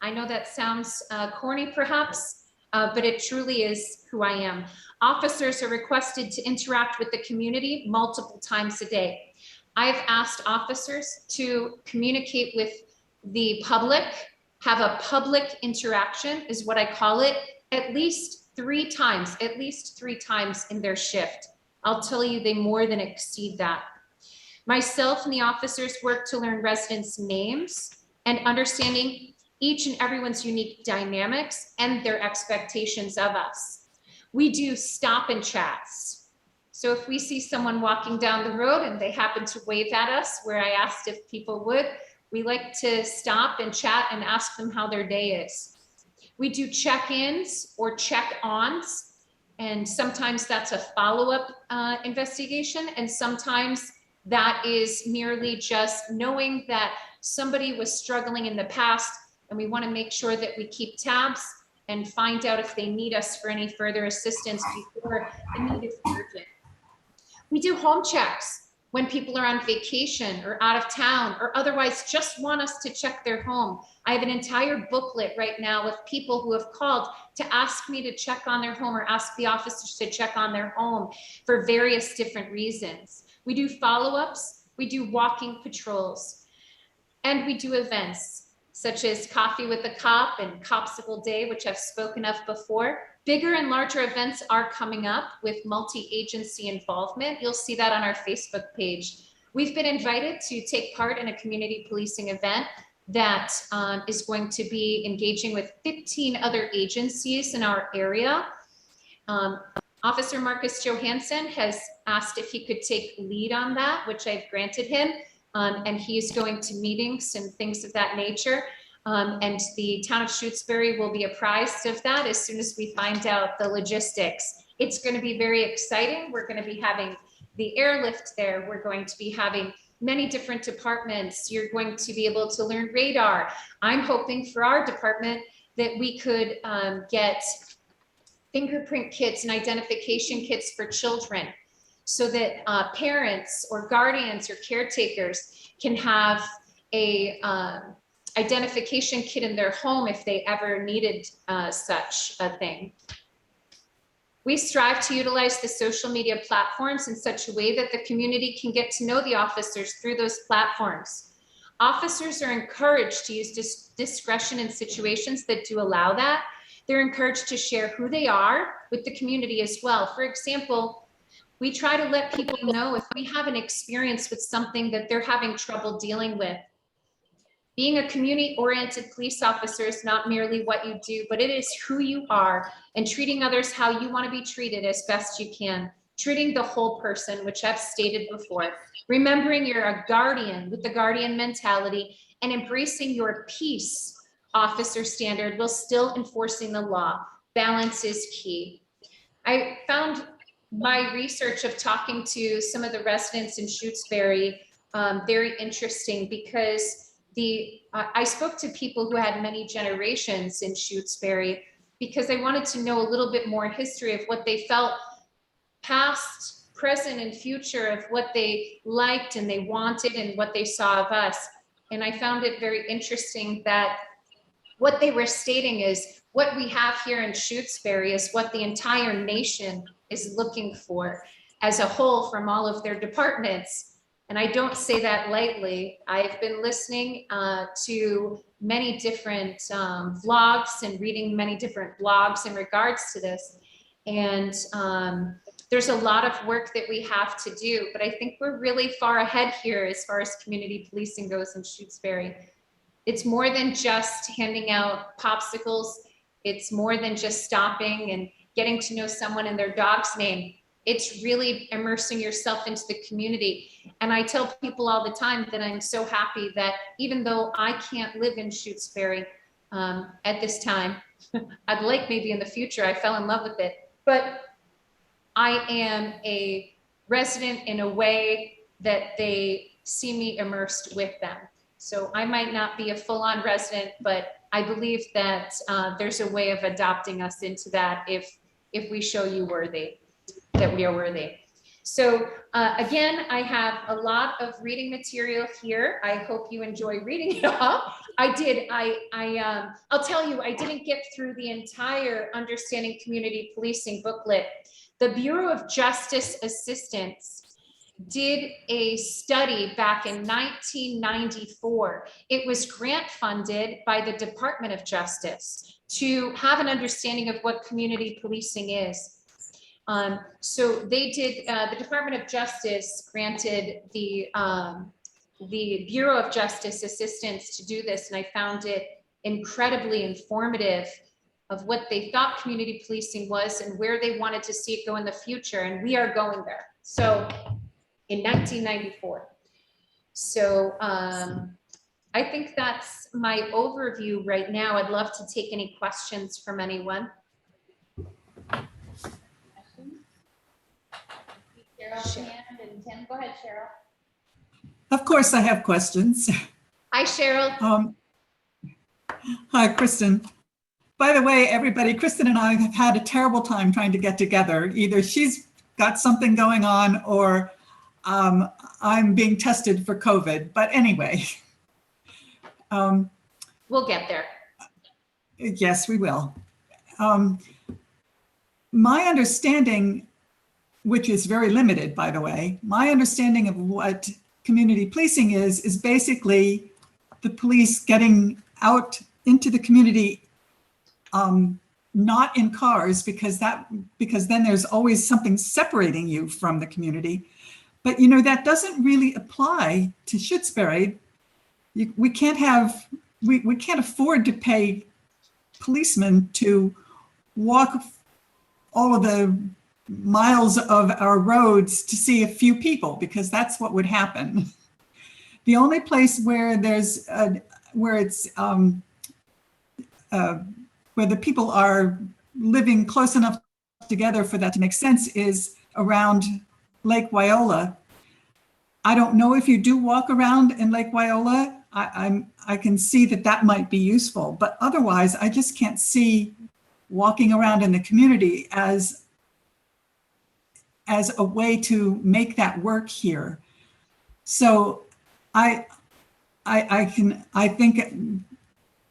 I know that sounds corny perhaps, but it truly is who I am. Officers are requested to interact with the community multiple times a day. I've asked officers to communicate with the public, have a public interaction is what I call it, at least 3 times in their shift. I'll tell you, they more than exceed that. Myself and the officers work to learn residents' names and understanding each and everyone's unique dynamics and their expectations of us. We do stop and chats. So if we see someone walking down the road and they happen to wave at us, where I asked if people would, we like to stop and chat and ask them how their day is. We do check-ins or check-ons, and sometimes that's a follow-up investigation, and sometimes that is merely just knowing that somebody was struggling in the past, and we want to make sure that we keep tabs and find out if they need us for any further assistance before the need is urgent. We do home checks when people are on vacation or out of town or otherwise just want us to check their home. I have an entire booklet right now with people who have called to ask me to check on their home or ask the officers to check on their home for various different reasons. We do follow-ups, we do walking patrols. And we do events such as Coffee with the Cop and Copsicle Day, which I've spoken of before. Bigger and larger events are coming up with multi-agency involvement. You'll see that on our Facebook page. We've been invited to take part in a community policing event that is going to be engaging with 15 other agencies in our area. Officer Marcus Johansson has asked if he could take lead on that, which I've granted him. And he's going to meetings and things of that nature. And the town of Shutesbury will be apprised of that as soon as we find out the logistics. It's going to be very exciting. We're going to be having the airlift there. We're going to be having many different departments. You're going to be able to learn radar. I'm hoping for our department that we could get fingerprint kits and identification kits for children so that parents or guardians or caretakers can have a identification kit in their home if they ever needed such a thing. We strive to utilize the social media platforms in such a way that the community can get to know the officers through those platforms. Officers are encouraged to use discretion in situations that do allow that. They're encouraged to share who they are with the community as well. For example, we try to let people know if we have an experience with something that they're having trouble dealing with. Being a community-oriented police officer is not merely what you do, but it is who you are and treating others how you want to be treated as best you can. Treating the whole person, which I've stated before. Remembering you're a guardian with the guardian mentality and embracing your peace officer standard while still enforcing the law. Balance is key. I found my research of talking to some of the residents in Shutesbury very interesting because I spoke to people who had many generations in Shutesbury because I wanted to know a little bit more history of what they felt, past, present, and future, of what they liked and they wanted and what they saw of us. And I found it very interesting that what they were stating is what we have here in Shutesbury is what the entire nation is looking for as a whole from all of their departments. And I don't say that lightly. I've been listening to many different vlogs and reading many different blogs in regards to this. And there's a lot of work that we have to do, but I think we're really far ahead here as far as community policing goes in Shutesbury. It's more than just handing out popsicles. It's more than just stopping and getting to know someone and their dog's name. It's really immersing yourself into the community. And I tell people all the time that I'm so happy that even though I can't live in Shutesbury at this time, I'd like maybe in the future, I fell in love with it, but I am a resident in a way that they see me immersed with them. So I might not be a full-on resident, but I believe that there's a way of adopting us into that if we show you that we are worthy. So again, I have a lot of reading material here. I hope you enjoy reading it all. I did. I'll tell you, I didn't get through the entire Understanding Community Policing booklet. The Bureau of Justice Assistance did a study back in 1994. It was grant funded by the Department of Justice to have an understanding of what community policing is. So they did, the Department of Justice granted the Bureau of Justice Assistance to do this, and I found it incredibly informative of what they thought community policing was and where they wanted to see it go in the future, and we are going there. So in 1994. So I think that's my overview right now. I'd love to take any questions from anyone. Cheryl, and Tim, go ahead, Cheryl. Of course, I have questions. Hi, Cheryl. Hi, Kristen. By the way, everybody, Kristen and I have had a terrible time trying to get together. Either she's got something going on or I'm being tested for COVID. But anyway. We'll get there. Yes, we will. My understanding, which is very limited, by the way, my understanding of what community policing is basically the police getting out into the community, not in cars, because then there's always something separating you from the community. But that doesn't really apply to Shutesbury. We can't afford to pay policemen to walk all of the miles of our roads to see a few people, because that's what would happen. The only place where where the people are living close enough together for that to make sense is around Lake Wyola. I don't know if you do walk around in Lake Wyola. I can see that might be useful, but otherwise I just can't see walking around in the community as a way to make that work here. So I think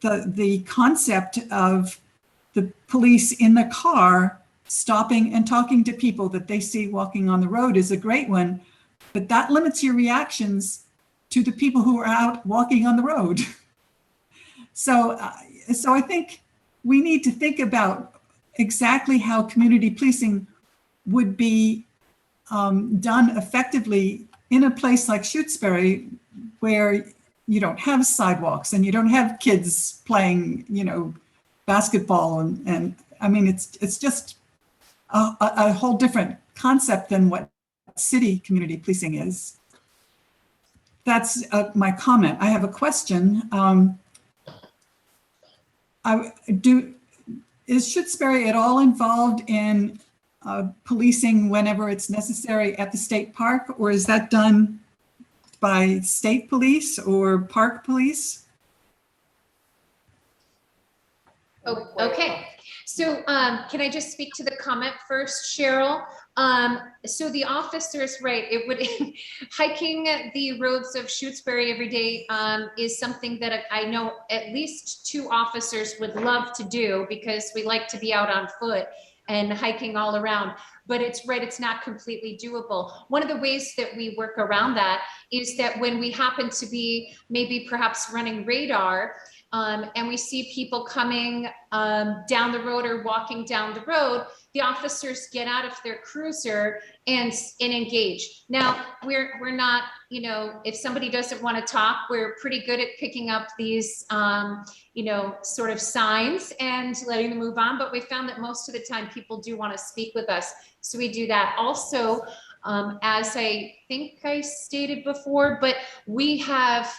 the concept of the police in the car stopping and talking to people that they see walking on the road is a great one, but that limits your reactions to the people who are out walking on the road. So I think we need to think about exactly how community policing would be done effectively in a place like Shutesbury, where you don't have sidewalks and you don't have kids playing, basketball, and I mean, it's just a whole different concept than what city community policing is. That's my comment. I have a question. Is Shutesbury at all involved in policing whenever it's necessary at the state park, or is that done by state police or park police? Oh, okay. So can I just speak to the comment first, Cheryl? So the officers, right, it would hiking the roads of Shutesbury every day is something that I know at least 2 officers would love to do, because we like to be out on foot and hiking all around. But it's right, it's not completely doable. One of the ways that we work around that is that when we happen to be maybe perhaps running radar, and we see people coming down the road or walking down the road, the officers get out of their cruiser and engage. Now, we're not, if somebody doesn't want to talk, we're pretty good at picking up these, sort of signs and letting them move on. But we found that most of the time people do want to speak with us. So we do that. Also, as I think I stated before, but we have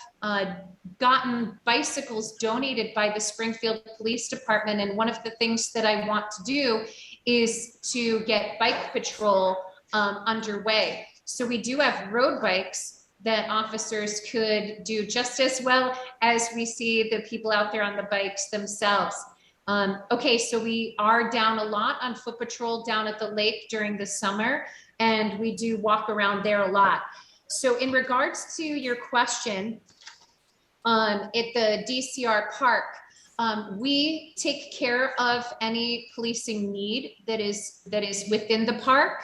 gotten bicycles donated by the Springfield Police Department. And one of the things that I want to do is to get bike patrol underway. So we do have road bikes that officers could do just as well as we see the people out there on the bikes themselves. Okay, so we are down a lot on foot patrol down at the lake during the summer, and we do walk around there a lot. So in regards to your question, at the DCR park, we take care of any policing need that is within the park.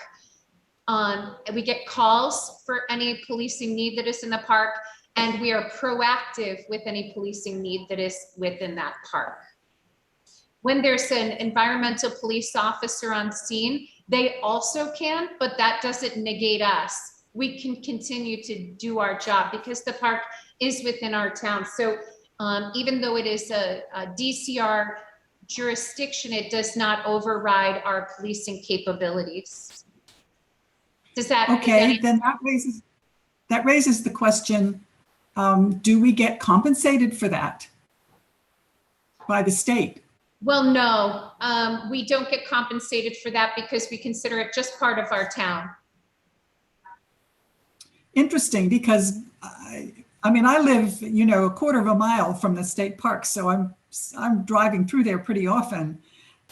We get calls for any policing need that is in the park, and we are proactive with any policing need that is within that park. When there's an environmental police officer on scene, they also can, but that doesn't negate us. We can continue to do our job because the park is within our town. So even though it is a DCR jurisdiction, it does not override our policing capabilities. Does that? Okay, then that raises the question, do we get compensated for that by the state? Well, no, we don't get compensated for that because we consider it just part of our town. Interesting, because I mean, I live, a quarter of a mile from the state park, so I'm driving through there pretty often,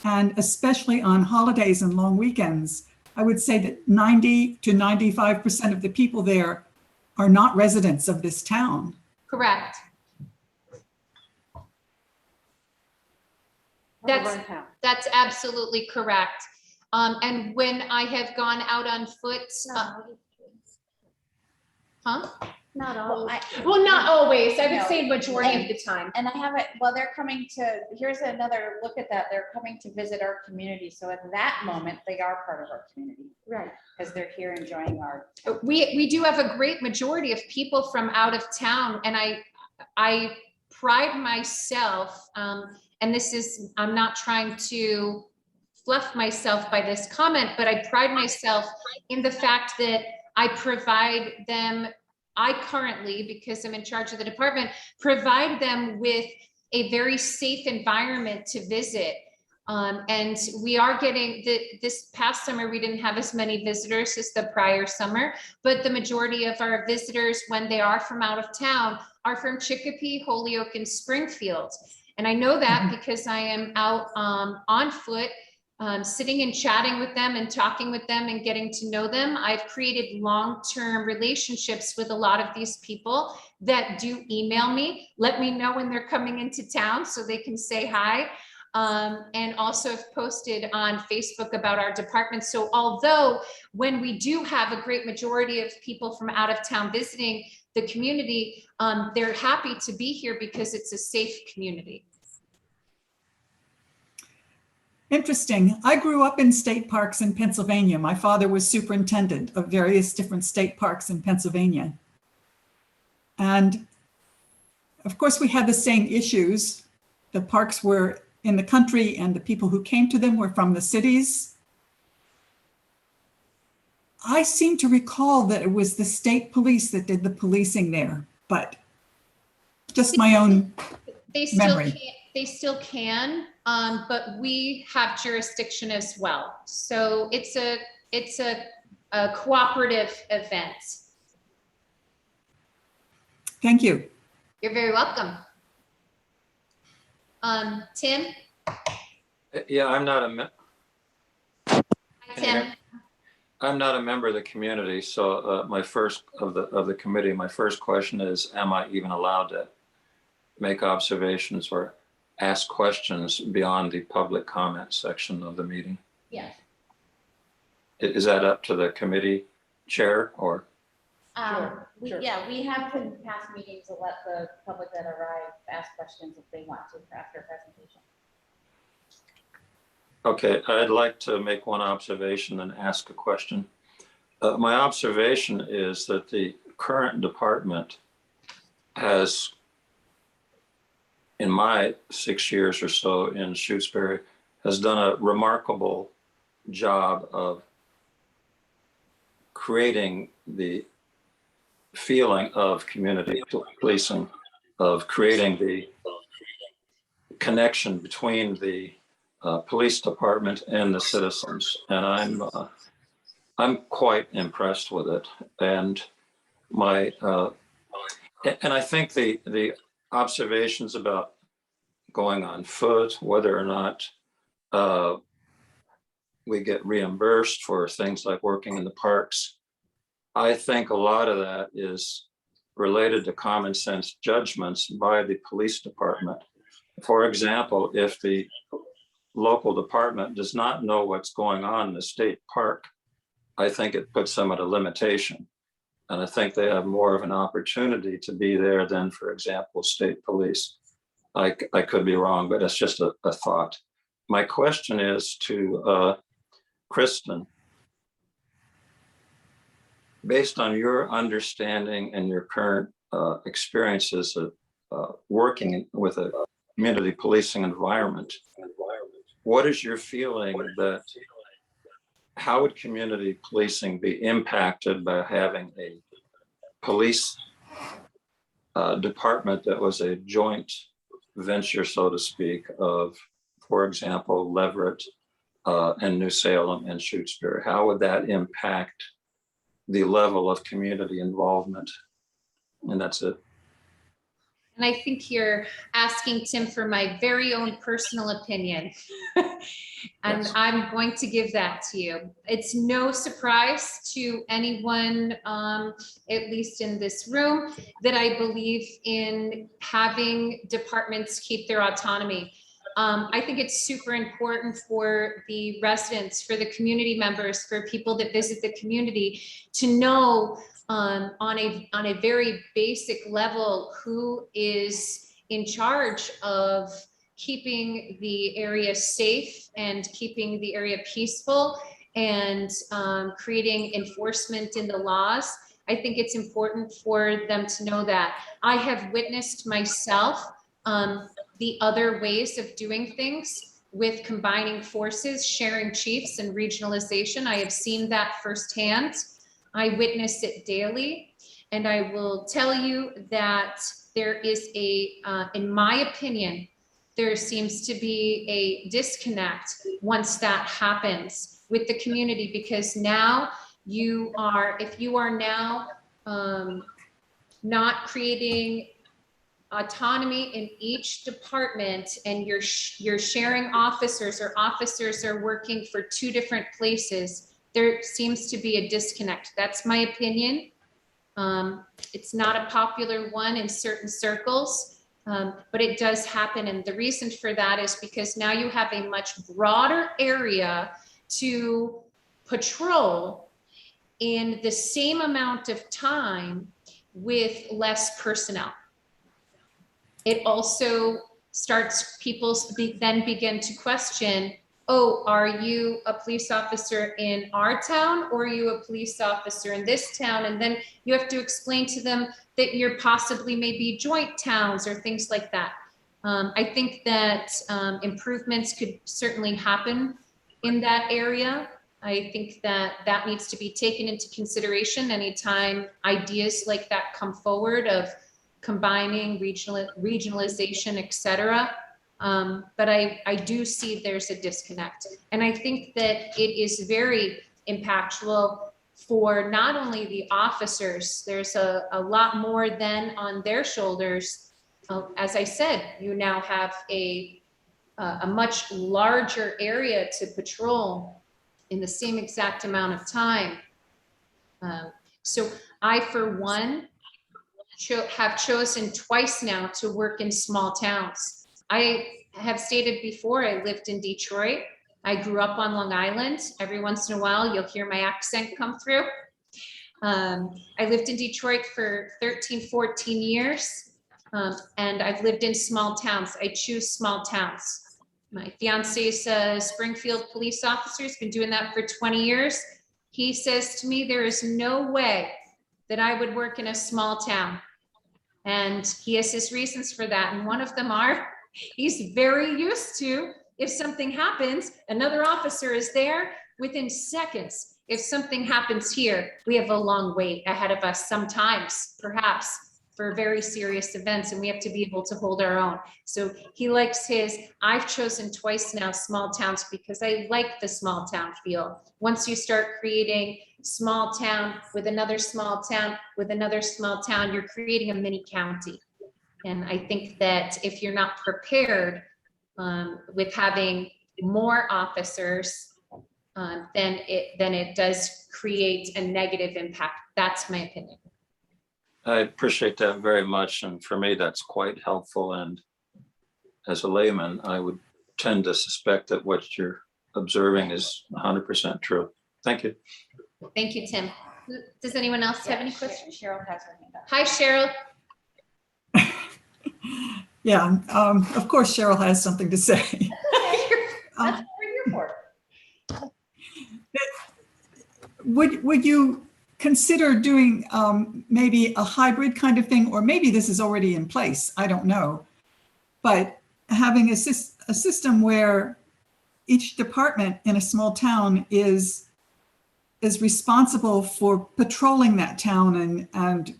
and especially on holidays and long weekends, I would say that 90 to 95% of the people there are not residents of this town. Correct. That's absolutely correct. And when I have gone out on foot, huh? Not Well, all. Well, not always. I would No. say majority of the time. And I haven't, well, they're coming to, here's another look at that. They're coming to visit our community. So at that moment, they are part of our community Right. because they're here enjoying our. We do have a great majority of people from out of town, and I pride myself, and this is, I'm not trying to fluff myself by this comment, but I pride myself in the fact that I provide them, I currently, because I'm in charge of the department, provide them with a very safe environment to visit. And we are getting, this past summer, we didn't have as many visitors as the prior summer, but the majority of our visitors, when they are from out of town, are from Chicopee, Holyoke, and Springfield. And I know that because I am out on foot, sitting and chatting with them and talking with them and getting to know them. I've created long-term relationships with a lot of these people that do email me, let me know when they're coming into town so they can say hi. And also have posted on Facebook about our department. So although when we do have a great majority of people from out of town visiting the community, they're happy to be here because it's a safe community. Interesting. I grew up in state parks in Pennsylvania. My father was superintendent of various different state parks in Pennsylvania. And of course, we had the same issues. The parks were in the country and the people who came to them were from the cities. I seem to recall that it was the state police that did the policing there, but just my own memory. They still can, but we have jurisdiction as well. So it's a cooperative event. Thank you. You're very welcome. Tim? Yeah, I'm not Hi, Tim. I'm not a member of the community, so my first of the committee, my first question is, am I even allowed to make observations or ask questions beyond the public comment section of the meeting? Yes. Is that up to the committee chair or? Sure. Yeah, we have in past meetings to let the public that arrive ask questions if they want to after a presentation. Okay, I'd like to make one observation and ask a question. My observation is that the current department has, in my 6 years or so in Shutesbury, has done a remarkable job of creating the feeling of community policing, of creating the connection between the police department and the citizens. And I'm quite impressed with it. And and I think the observations about going on foot, whether or not we get reimbursed for things like working in the parks, I think a lot of that is related to common sense judgments by the police department. For example, if the local department does not know what's going on in the state park, I think it puts them at a limitation. And I think they have more of an opportunity to be there than, for example, state police. I could be wrong, but it's just a thought. My question is to Kristen. Based on your understanding and your current experiences of working with a community policing environment, what is your feeling that, how would community policing be impacted by having a police department that was a joint venture, so to speak, of, for example, Leverett and New Salem and Shutesbury? How would that impact the level of community involvement? And that's it. And I think you're asking, Tim, for my very own personal opinion. And Yes. I'm going to give that to you. It's no surprise to anyone, at least in this room, that I believe in having departments keep their autonomy. I think it's super important for the residents, for the community members, for people that visit the community to know on a very basic level, who is in charge of keeping the area safe and keeping the area peaceful and creating enforcement in the laws. I think it's important for them to know that. I have witnessed myself the other ways of doing things with combining forces, sharing chiefs, and regionalization. I have seen that firsthand. I witness it daily. And I will tell you that there is in my opinion, there seems to be a disconnect once that happens with the community, because now if you are now not creating autonomy in each department, and you're sharing officers, or officers are working for two different places, there seems to be a disconnect. That's my opinion. It's not a popular one in certain circles, but it does happen. And the reason for that is because now you have a much broader area to patrol in the same amount of time with less personnel. It also starts, people then begin to question, oh, are you a police officer in our town, or are you a police officer in this town? And then you have to explain to them that you're possibly maybe joint towns or things like that. I think that improvements could certainly happen in that area. I think that that needs to be taken into consideration anytime ideas like that come forward of combining regionalization, et cetera. But I do see there's a disconnect. And I think that it is very impactful for not only the officers, there's a lot more then on their shoulders. As I said, you now have a much larger area to patrol in the same exact amount of time. So I, for one, have chosen twice now to work in small towns. I have stated before, I lived in Detroit. I grew up on Long Island. Every once in a while, you'll hear my accent come through. I lived in Detroit for 13, 14 years, and I've lived in small towns. I choose small towns. My fiance's a Springfield police officer. He's been doing that for 20 years. He says to me, there is no way that I would work in a small town. And he has his reasons for that. And one of them are, he's very used to, if something happens, another officer is there within seconds. If something happens here, we have a long wait ahead of us sometimes, perhaps, for very serious events, and we have to be able to hold our own. So he likes his, I've chosen twice now small towns because I like the small town feel. Once you start creating small town with another small town with another small town, you're creating a mini county. And I think that if you're not prepared with having more officers, then it does create a negative impact. That's my opinion. I appreciate that very much. And for me, that's quite helpful. And as a layman, I would tend to suspect that what you're observing is 100% true. Thank you. Thank you, Tim. Does anyone else have any questions? Cheryl has her hand up. Hi, Cheryl. Yeah, of course Cheryl has something to say. That's what we're here for. Would you consider doing maybe a hybrid kind of thing, or maybe this is already in place, I don't know, but having a system where each department in a small town is responsible for patrolling that town and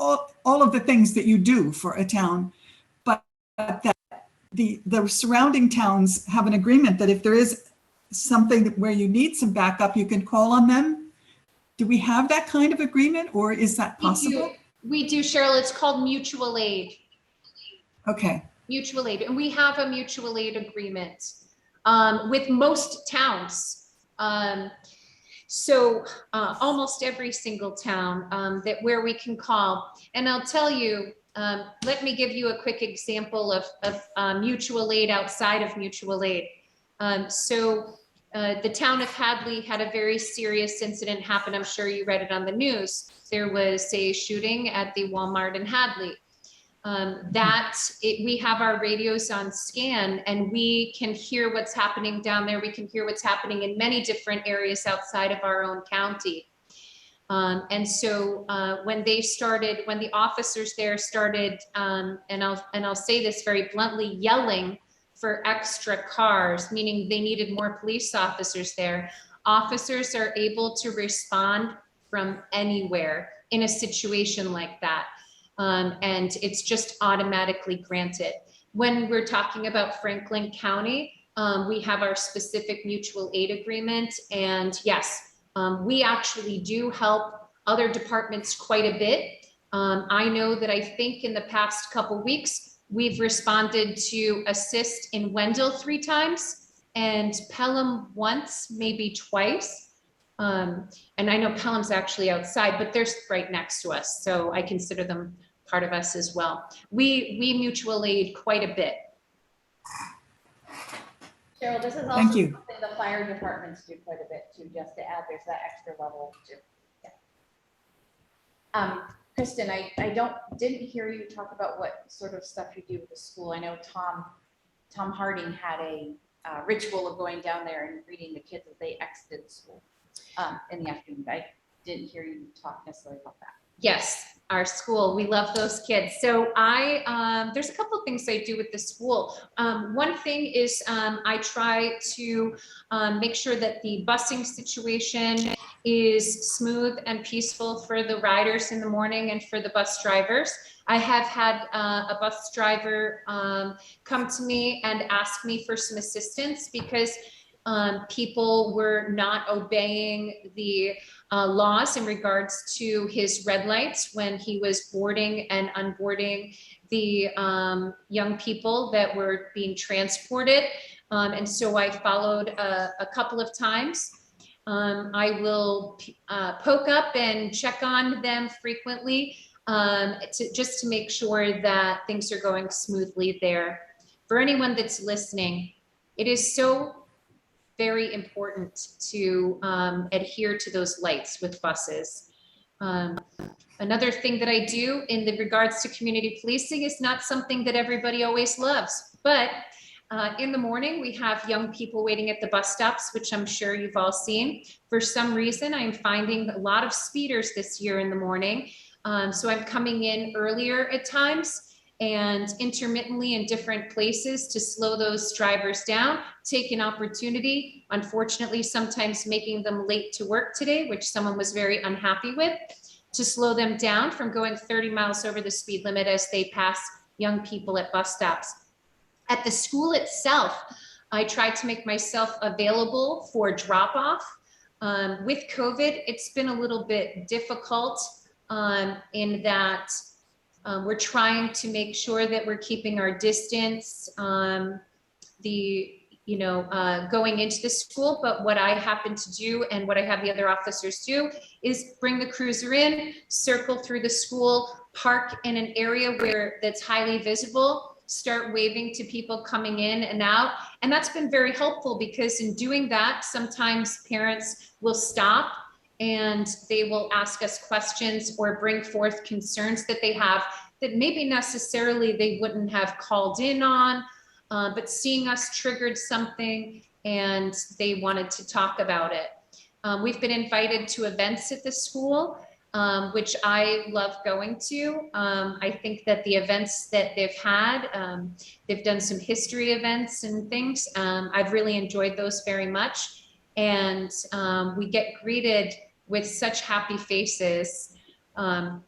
all of the things that you do for a town, but that the surrounding towns have an agreement that if there is something where you need some backup, you can call on them. Do we have that kind of agreement, or is that possible? We do, Cheryl. It's called mutual aid. Okay. Mutual aid. And we have a mutual aid agreement with most towns. So almost every single town where we can call. And I'll tell you, let me give you a quick example of mutual aid outside of mutual aid. So the town of Hadley had a very serious incident happen. I'm sure you read it on the news. There was a shooting at the Walmart in Hadley. We have our radios on scan and we can hear what's happening down there. We can hear what's happening in many different areas outside of our own county. And so when the officers there started, and I'll say this very bluntly, yelling for extra cars, meaning they needed more police officers there, officers are able to respond from anywhere in a situation like that. And it's just automatically granted. When we're talking about Franklin County, we have our specific mutual aid agreement. And yes, we actually do help other departments quite a bit. I know that I think in the past couple weeks, we've responded to assist in Wendell 3 times and Pelham once, maybe twice. And I know Pelham's actually outside, but they're right next to us. So I consider them part of us as well. We mutual aid quite a bit. Cheryl, this is Thank also you. something the fire departments do quite a bit too, just to add, there's that extra level too. Yeah. Kristen, I didn't hear you talk about what sort of stuff you do with the school. I know Tom Harding had a ritual of going down there and greeting the kids as they exited school in the afternoon. I didn't hear you talk necessarily about that. Yes, our school, we love those kids. So there's a couple of things I do with the school. One thing is I try to make sure that the busing situation is smooth and peaceful for the riders in the morning and for the bus drivers. I have had a bus driver come to me and ask me for some assistance because people were not obeying the laws in regards to his red lights when he was boarding and unboarding the young people that were being transported. And so I followed a couple of times. I will poke up and check on them frequently just to make sure that things are going smoothly there. For anyone that's listening, it is so very important to adhere to those lights with buses. Another thing that I do in the regards to community policing is not something that everybody always loves, but in the morning, we have young people waiting at the bus stops, which I'm sure you've all seen. For some reason, I'm finding a lot of speeders this year in the morning. So I'm coming in earlier at times and intermittently in different places to slow those drivers down, take an opportunity, unfortunately, sometimes making them late to work today, which someone was very unhappy with, to slow them down from going 30 miles over the speed limit as they pass young people at bus stops. At the school itself, I try to make myself available for drop off. With COVID, it's been a little bit difficult in that we're trying to make sure that we're keeping our distance, going into the school. But what I happen to do and what I have the other officers do is bring the cruiser in, circle through the school, park in an area that's highly visible, start waving to people coming in and out. And that's been very helpful because in doing that, sometimes parents will stop and they will ask us questions or bring forth concerns that they have that maybe necessarily they wouldn't have called in on, but seeing us triggered something and they wanted to talk about it. We've been invited to events at the school, which I love going to. I think that the events that they've had, they've done some history events and things. I've really enjoyed those very much. And we get greeted with such happy faces. And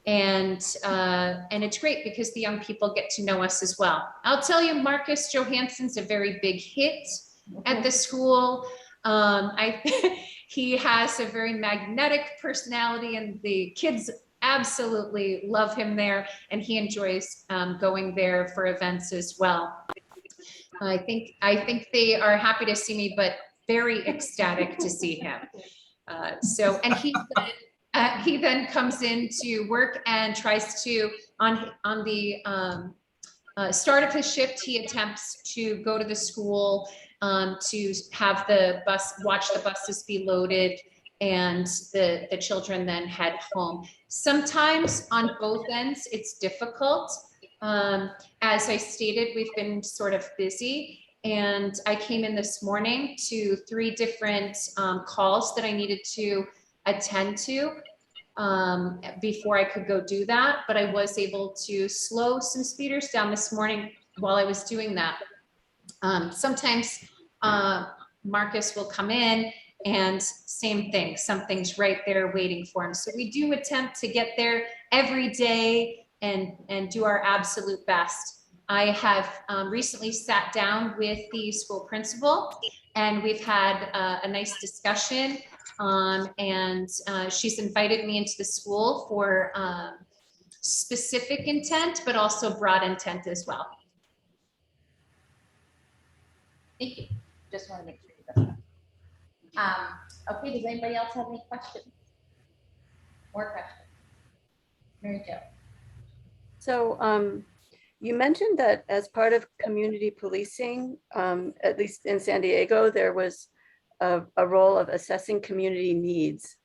it's great because the young people get to know us as well. I'll tell you, Marcus Johansson's a very big hit at the school. He has a very magnetic personality and the kids absolutely love him there and he enjoys going there for events as well. I think they are happy to see me, but very ecstatic to see him. And he then comes into work and tries to, on the start of his shift, he attempts to go to the school to have the bus, watch the buses be loaded, and the children then head home. Sometimes on both ends, it's difficult. As I stated, we've been sort of busy, and I came in this morning to 3 different calls that I needed to attend to before I could go do that, but I was able to slow some speeders down this morning while I was doing that. Sometimes Marcus will come in and same thing, something's right there waiting for him. So we do attempt to get there every day and do our absolute best. I have recently sat down with the school principal, and we've had a nice discussion, and she's invited me into the school for specific intent, but also broad intent as well. Thank you. Just want to make sure you got that. Okay, does anybody else have any questions? More questions? Mary Jo. So you mentioned that as part of community policing, at least in San Diego, there was a role of assessing community needs.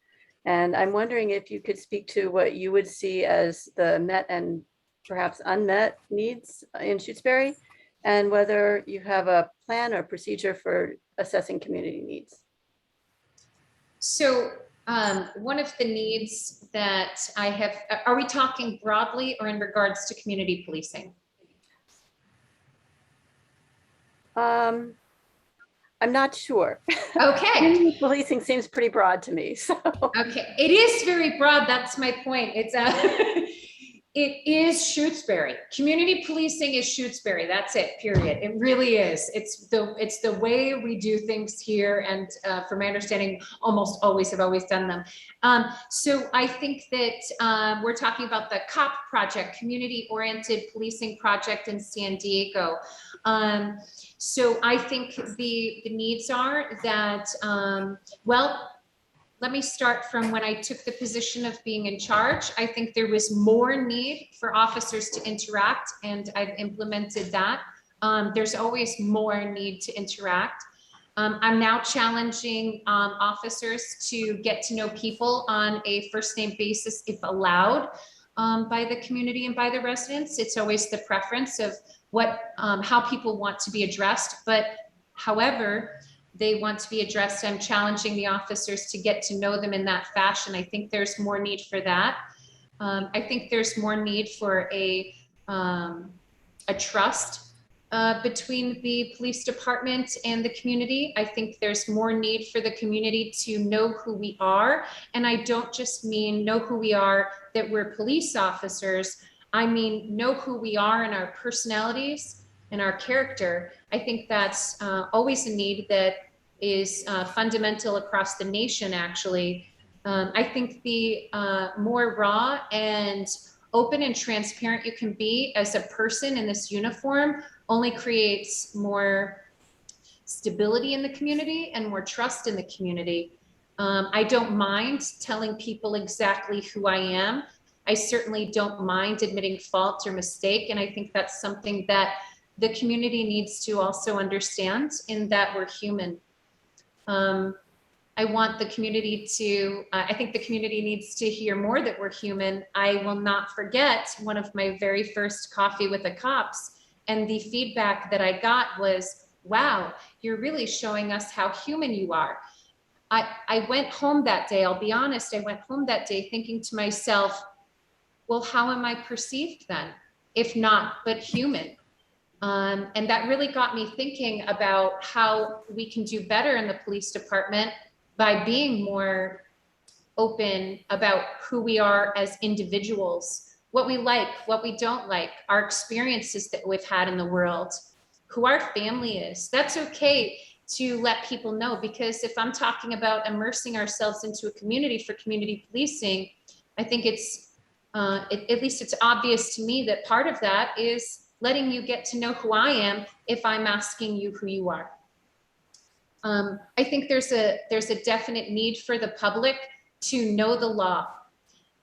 And I'm wondering if you could speak to what you would see as the met and perhaps unmet needs in Shutesbury, and whether you have a plan or procedure for assessing community needs. So one of the needs that I have, are we talking broadly or in regards to community policing? I'm not sure. Okay. Community policing seems pretty broad to me, so. Okay, it is very broad. That's my point. It's it is Shutesbury. Community policing is Shutesbury. That's it, period. It really is. It's the way we do things here, and from my understanding, almost always have always done them. So I think that we're talking about the COP project, Community Oriented Policing Project in San Diego. So I think the needs are that, well, let me start from when I took the position of being in charge. I think there was more need for officers to interact, and I've implemented that. There's always more need to interact. I'm now challenging officers to get to know people on a first name basis if allowed by the community and by the residents. It's always the preference of how people want to be addressed, but however they want to be addressed, I'm challenging the officers to get to know them in that fashion. I think there's more need for that. I think there's more need for a trust between the police department and the community. I think there's more need for the community to know who we are. And I don't just mean know who we are, that we're police officers. I mean, know who we are in our personalities and our character. I think that's always a need that is fundamental across the nation, actually. I think the more raw and open and transparent you can be as a person in this uniform only creates more stability in the community and more trust in the community. I don't mind telling people exactly who I am. I certainly don't mind admitting fault or mistake. And I think that's something that the community needs to also understand, in that we're human. I want the community to, I think the community needs to hear more that we're human. I will not forget one of my very first coffee with the cops, and the feedback that I got was, wow, you're really showing us how human you are. I went home that day, I'll be honest, I went home that day thinking to myself, well, how am I perceived then, if not but human? And that really got me thinking about how we can do better in the police department by being more open about who we are as individuals, what we like, what we don't like, our experiences that we've had in the world, who our family is. That's okay to let people know, because if I'm talking about immersing ourselves into a community for community policing, I think it's, at least it's obvious to me that part of that is letting you get to know who I am if I'm asking you who you are. I think there's a definite need for the public to know the law.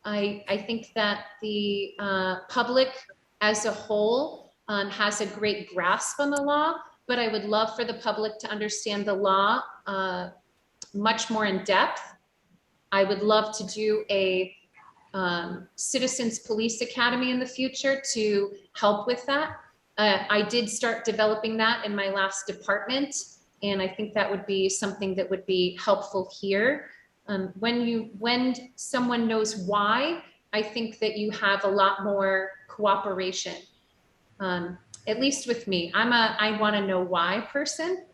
I think that the public as a whole has a great grasp on the law. but I would love for the public to understand the law much more in depth. I would love to do a Citizens Police Academy in the future to help with that. I did start developing that in my last department, and I think that would be something that would be helpful here. When someone knows why, I think that you have a lot more cooperation. At least with me, I want to know why person.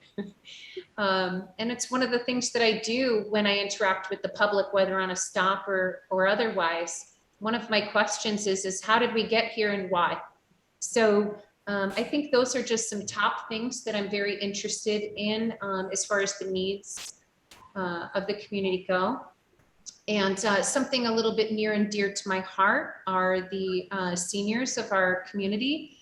And it's one of the things that I do when I interact with the public, whether on a stop or otherwise. One of my questions is how did we get here and why? So I think those are just some top things that I'm very interested in as far as the needs of the community go. And something a little bit near and dear to my heart are the seniors of our community.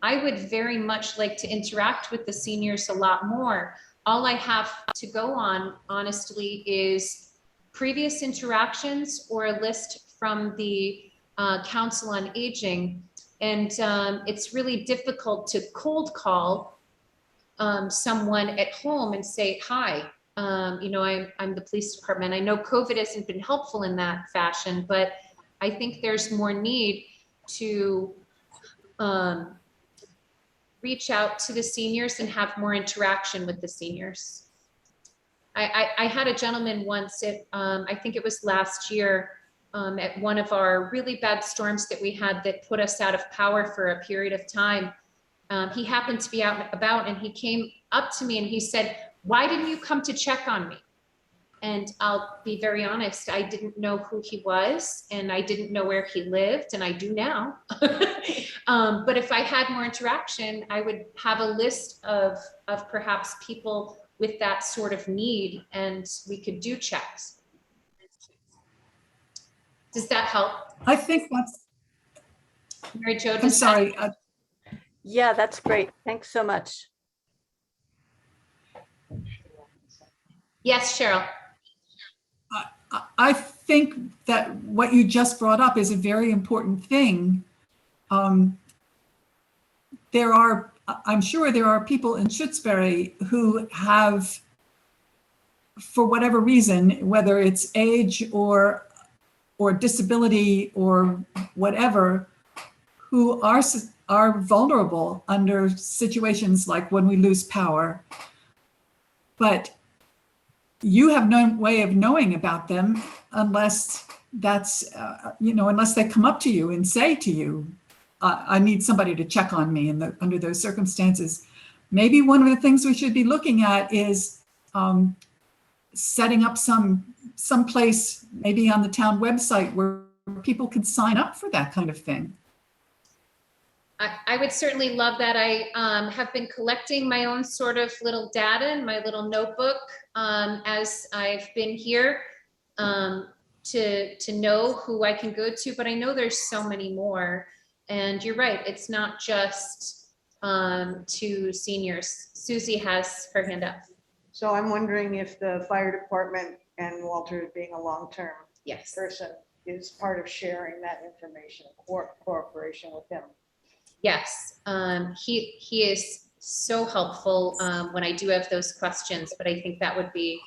I would very much like to interact with the seniors a lot more. All I have to go on, honestly, is previous interactions or a list from the Council on Aging. And it's really difficult to cold call someone at home and say, hi, you know, I'm the police department. I know COVID hasn't been helpful in that fashion, but I think there's more need to reach out to the seniors and have more interaction with the seniors. I had a gentleman once I think it was last year, at one of our really bad storms that we had that put us out of power for a period of time. He happened to be out and about, and he came up to me and he said, why didn't you come to check on me? And I'll be very honest, I didn't know who he was and I didn't know where he lived, and I do now. But if I had more interaction, I would have a list of perhaps people with that sort of need, and we could do checks. Does that help? I think that's, Mary Jo, I'm does that- sorry. Yeah, that's great. Thanks so much. Yes, Cheryl. I think that what you just brought up is a very important thing. I'm sure there are people in Shutesbury who have, for whatever reason, whether it's age or disability or whatever, who are vulnerable under situations like when we lose power. But you have no way of knowing about them unless that's, unless they come up to you and say to you, I need somebody to check on me under those circumstances. Maybe one of the things we should be looking at is setting up some place, maybe on the town website, where people can sign up for that kind of thing. I would certainly love that. I have been collecting my own sort of little data in my little notebook as I've been here to know who I can go to, but I know there's so many more. And you're right, it's not just to seniors. Susie has her hand up. So I'm wondering if the fire department, and Walter being a long-term Yes. person, is part of sharing that information, cooperation with him. Yes, he is so helpful when I do have those questions, but I think that would be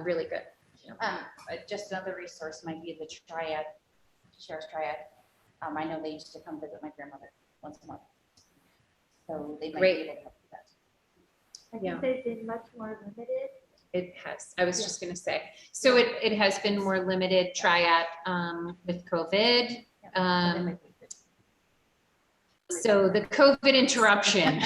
really good. Just another resource might be the triad, Sheriff's Triad. I know they used to come visit my grandmother once a month. So they might be able to help with that. I think they've been much more limited. It has. I was just going to say. So it has been more limited triad with COVID. So the COVID interruption,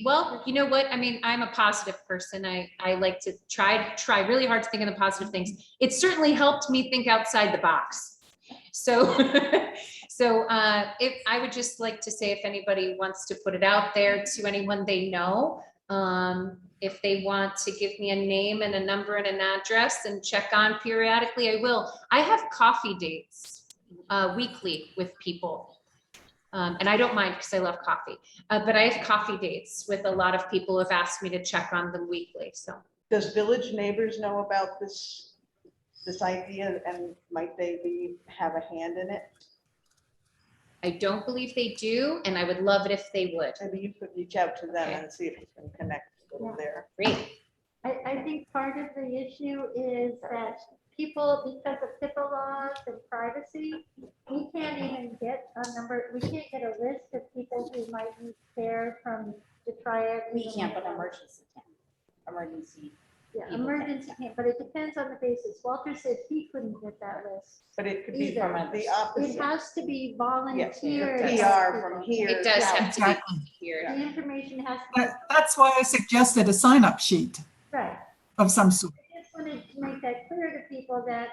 well, you know what? I mean, I'm a positive person. I like to try really hard to think of the positive things. It certainly helped me think outside the box. So, if I would just like to say, if anybody wants to put it out there to anyone they know, if they want to give me a name and a number and an address and check on periodically, I will. I have coffee dates weekly with people. And I don't mind because I love coffee, but I have coffee dates with a lot of people who have asked me to check on them weekly. So Does Village Neighbors know about this idea, and might they have a hand in it? I don't believe they do, and I would love it if they would. Maybe you could reach out to them Okay. and see if you can connect over there. Great. I think part of the issue is that people, because of HIPAA laws and privacy, we can't even get a number, we can't get a list of people who might need care from the triad. We can't, but emergency can. Emergency. Yeah, people emergency can't, but it depends on the basis. Walter said he couldn't get that list. But it could be Either. from the opposite. It has to be Yes, volunteer. PR from here. It does Yeah. have to be Exactly. here. The information has to That's why I suggested a sign-up sheet be, right. of some sort. I just wanted to make that clear to people that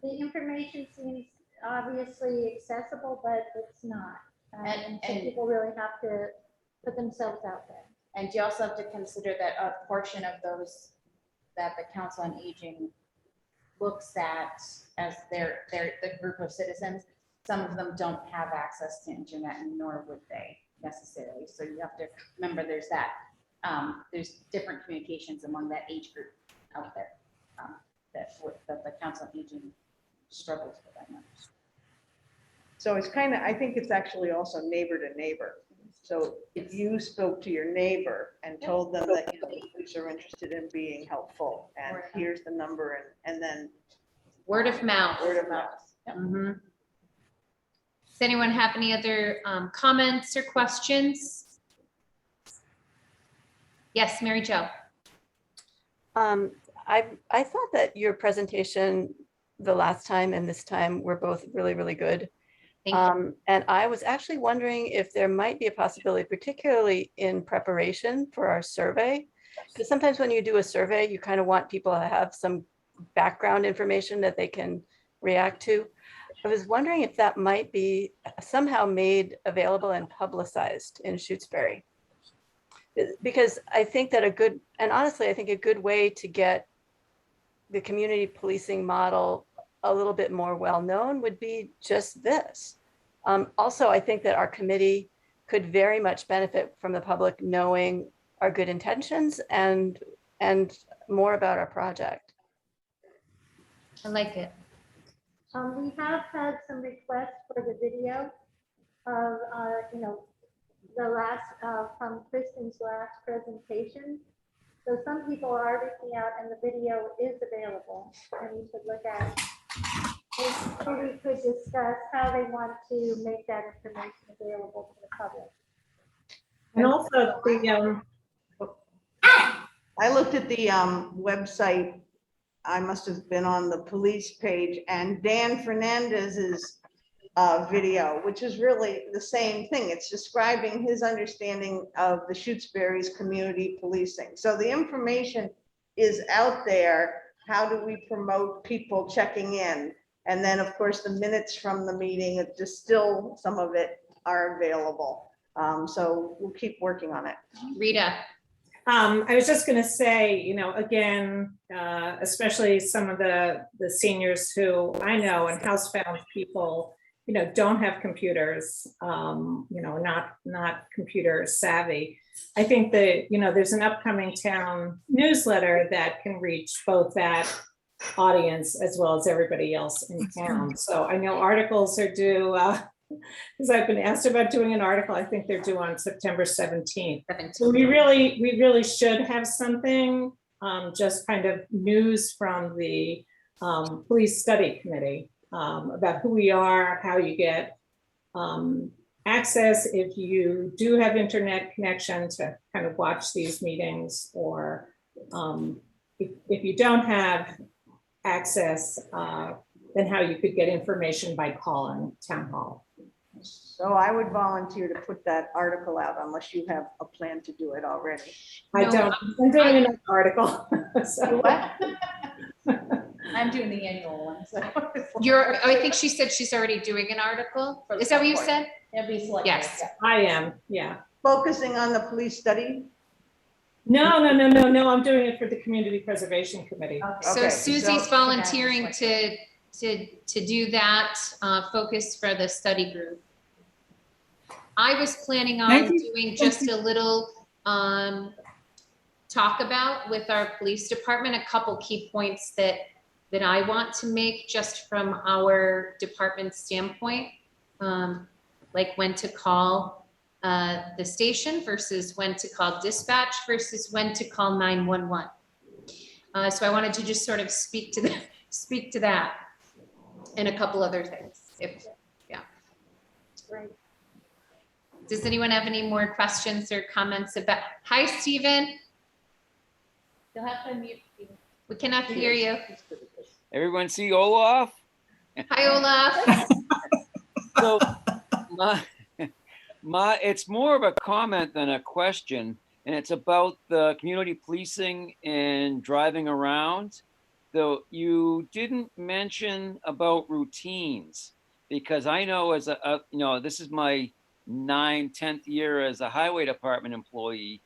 the information seems obviously accessible, but it's not. And so And- people really have to put themselves out there. And you also have to consider that a portion of those that the Council on Aging looks at as the group of citizens, some of them don't have access to internet, and nor would they necessarily. So you have to remember there's that, there's different communications among that age group out there that the Council on Aging struggles with. I know. So it's kind of, I think it's actually also neighbor to neighbor. So if you spoke to your neighbor and told them that, you know, the police are interested in being helpful, and here's the number, and then Word of mouth. word of mouth. Mhm. Does anyone have any other comments or questions? Yes, Mary Jo. I thought that your presentation the last time and this time were both really, really good. Thank you. And I was actually wondering if there might be a possibility, particularly in preparation for our survey, because sometimes when you do a survey, you kind of want people to have some background information that they can react to. I was wondering if that might be somehow made available and publicized in Shutesbury. Because I think that honestly, I think a good way to get the community policing model a little bit more well-known would be just this. Also, I think that our committee could very much benefit from the public knowing our good intentions and more about our project. I like it. We have had some requests for the video of, the last, from Kristen's last presentation. So some people are reaching out and the video is available and you should look at it. So we could discuss how they want to make that information available to the public. And also the, I looked at the website. I must have been on the police page, and Dan Fernandez's video, which is really the same thing. It's describing his understanding of the Shutesbury's community policing. So the information is out there. How do we promote people checking in? And then, of course, the minutes from the meeting, it just still, some of it are available. So we'll keep working on it. Rita. I was just going to say, again, especially some of the seniors who I know and housebound people, don't have computers, not computer savvy. I think that, there's an upcoming town newsletter that can reach both that audience as well as everybody else in town. So I know articles are due, because I've been asked about doing an article. I think they're due on September 17th. So we really should have something, just kind of news from the police study committee about who we are, how you get access if you do have internet connection to kind of watch these meetings, or if you don't have access, then how you could get information by calling town hall. So I would volunteer to put that article out unless you have a plan to do it already. I don't, I'm doing another article. So. What? I'm doing the annual one, so. I think she said she's already doing an article. Is that what you said? It'll be selected. Yes. I am, yeah. Focusing on the police study? No, I'm doing it for the Community Preservation Committee. So Susie's volunteering to do that focus for the study group. I was planning on doing just a little talk about with our police department, a couple key points that I want to make just from our department standpoint. like when to call the station versus when to call dispatch versus when to call 911. So I wanted to just sort of speak to that and a couple other things. Right. Does anyone have any more questions or comments about? Hi, Stephen. You'll have to unmute. We cannot hear you. Everyone see Olaf? Hi, Olaf. So it's more of a comment than a question, and it's about the community policing and driving around. Though you didn't mention about routines, because I know as this is my 10th year as a highway department employee,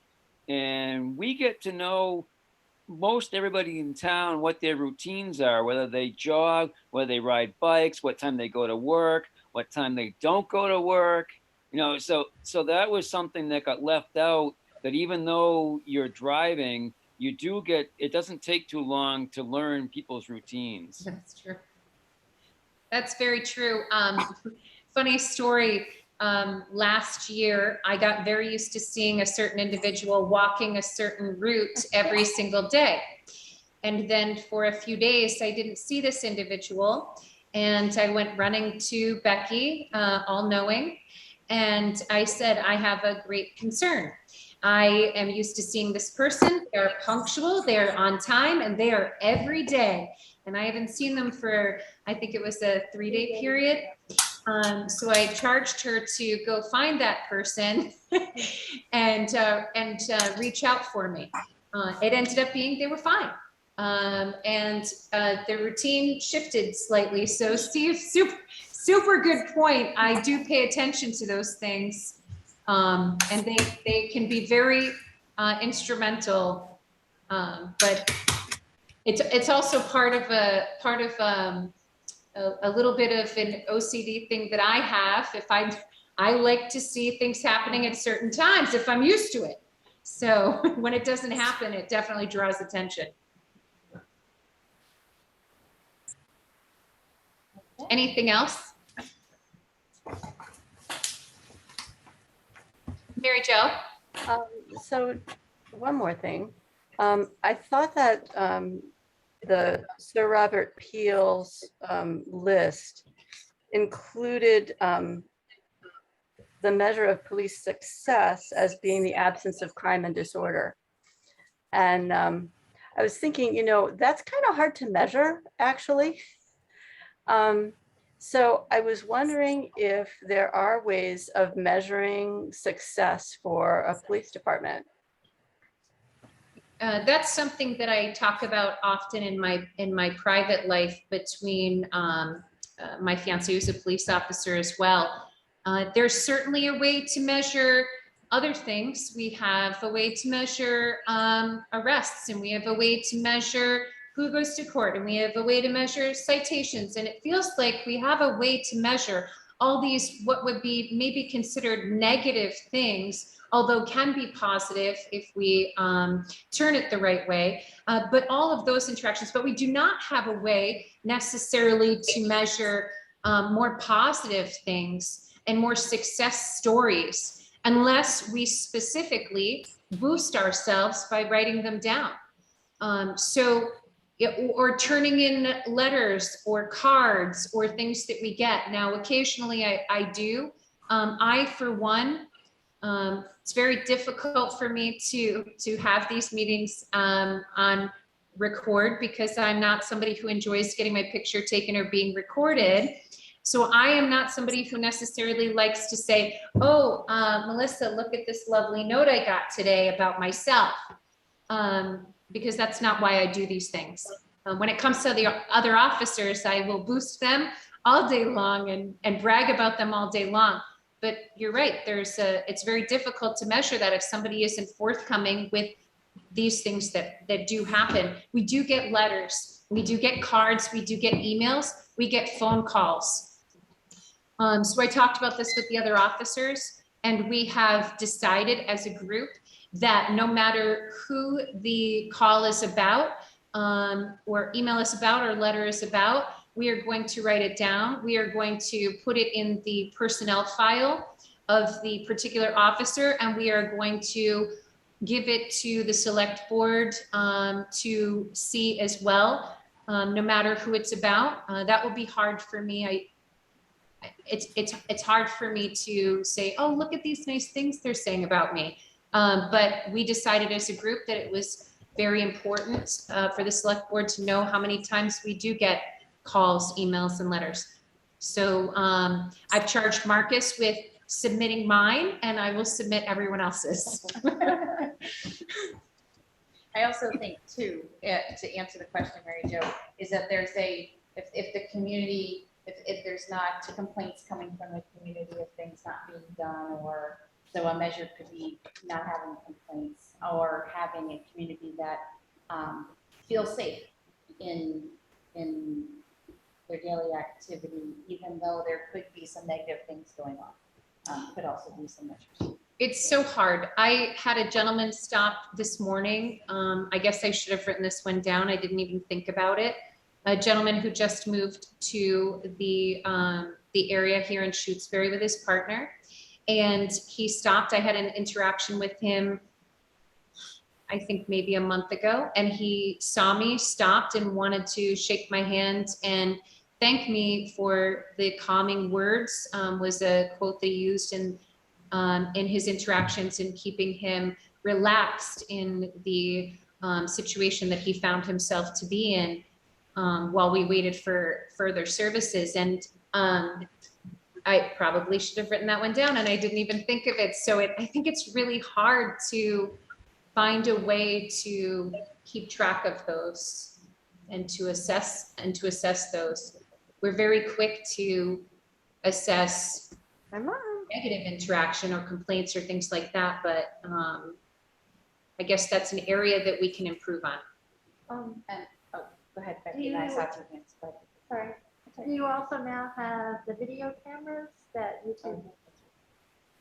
and we get to know most everybody in town what their routines are, whether they jog, whether they ride bikes, what time they go to work, what time they don't go to work. So that was something that got left out, that even though you're driving, you do get, it doesn't take too long to learn people's routines. That's true. That's very true. Funny story. Last year, I got very used to seeing a certain individual walking a certain route every single day. And then for a few days, I didn't see this individual. And I went running to Becky, all knowing. And I said, I have a great concern. I am used to seeing this person. They're punctual, they're on time, and they are every day. And I haven't seen them for, I think it was a 3-day period. So I charged her to go find that person and reach out for me. It ended up being, they were fine. And the routine shifted slightly. So Steve, super good point. I do pay attention to those things. And they can be very instrumental. But it's also part of a little bit of an OCD thing that I have. If I like to see things happening at certain times if I'm used to it. So when it doesn't happen, it definitely draws attention. Anything else? Mary Jo? So one more thing. I thought that the Sir Robert Peel's list included the measure of police success as being the absence of crime and disorder. And I was thinking, that's kind of hard to measure, actually. So I was wondering if there are ways of measuring success for a police department. That's something that I talk about often in my private life between my fiance, who's a police officer as well. There's certainly a way to measure other things. We have a way to measure arrests, and we have a way to measure who goes to court, and we have a way to measure citations. And it feels like we have a way to measure all these, what would be maybe considered negative things, although can be positive if we turn it the right way, but all of those interactions. But we do not have a way necessarily to measure more positive things and more success stories unless we specifically boost ourselves by writing them down. Or turning in letters or cards or things that we get. Now, occasionally I do. For one, it's very difficult for me to have these meetings on record because I'm not somebody who enjoys getting my picture taken or being recorded. So I am not somebody who necessarily likes to say, oh, Melissa, look at this lovely note I got today about myself. Because that's not why I do these things. When it comes to the other officers, I will boost them all day long and brag about them all day long. But you're right, it's very difficult to measure that if somebody isn't forthcoming with these things that do happen. We do get letters, we do get cards, we do get emails, we get phone calls. So I talked about this with the other officers, and we have decided as a group that no matter who the call is about, or email is about, or letter is about, We are going to write it down. We are going to put it in the personnel file of the particular officer, and we are going to give it to the select board to see as well, no matter who it's about. That will be hard for me. It's hard for me to say, oh, look at these nice things they're saying about me. But we decided as a group that it was very important for the select board to know how many times we do get calls, emails, and letters. So I've charged Marcus with submitting mine, and I will submit everyone else's. I also think too, to answer the question, Mary Jo, is that there's if the community, if there's not complaints coming from the community of things not being done, or so a measure could be not having complaints, or having a community that feels safe in their daily activity, even though there could be some negative things going on, could also be some measures. It's so hard. I had a gentleman stop this morning. I guess I should have written this one down. I didn't even think about it. A gentleman who just moved to the area here in Shutesbury with his partner, and he stopped. I had an interaction with him, I think maybe a month ago, and he saw me, stopped, and wanted to shake my hand and thank me for the calming words. Was a quote they used in his interactions in keeping him relaxed in the situation that he found himself to be in while we waited for further services. And I probably should have written that one down, and I didn't even think of it. So I think it's really hard to find a way to keep track of those and to assess those. We're very quick to assess negative interaction or complaints or things like that, but I guess that's an area that we can improve on. And go ahead, Becky. I saw two hands, but Sorry. Do you also now have the video cameras that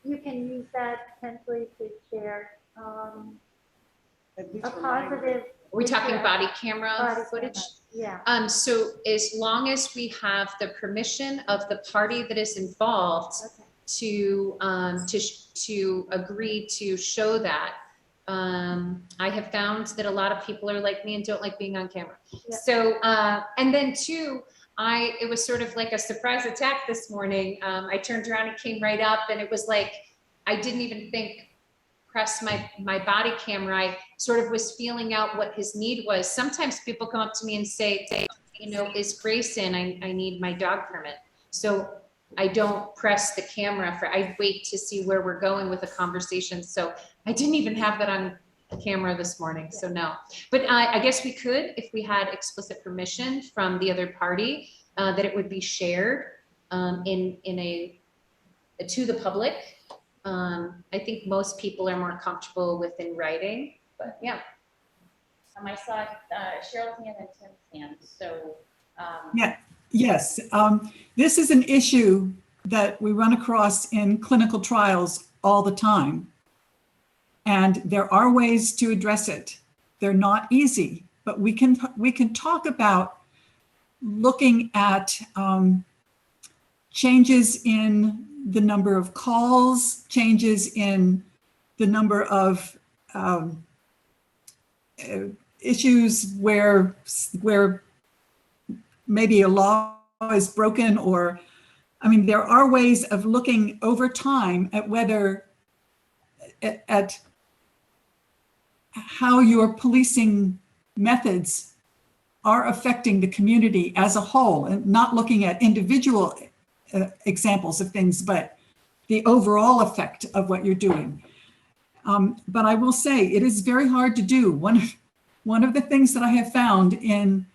you can use that potentially to share a positive? Are we talking body camera Body footage? camera, yeah. So as long as we have the permission of the party that is involved to agree to show that, I have found that a lot of people are like me and don't like being on camera. Yeah. So, and then two, it was sort of like a surprise attack this morning. I turned around and came right up, and it was like, I didn't even press my body camera. I sort of was feeling out what his need was. Sometimes people come up to me and say, you know, is Grace in? I need my dog permit. So I don't press the camera I wait to see where we're going with a conversation. So I didn't even have that on camera this morning. So no, but I guess we could, if we had explicit permission from the other party, that it would be shared to the public. I think most people are more comfortable with in writing, but yeah. I saw Cheryl's hand and Tim's hand. So yeah, yes. This is an issue that we run across in clinical trials all the time. And there are ways to address it. They're not easy, but we can talk about looking at changes in the number of calls, changes in the number of issues where maybe a law is broken, or, I mean, there are ways of looking over time at whether, at how your policing methods are affecting the community as a whole, and not looking at individual examples of things, but the overall effect of what you're doing. But I will say it is very hard to do. One of the things that I have found in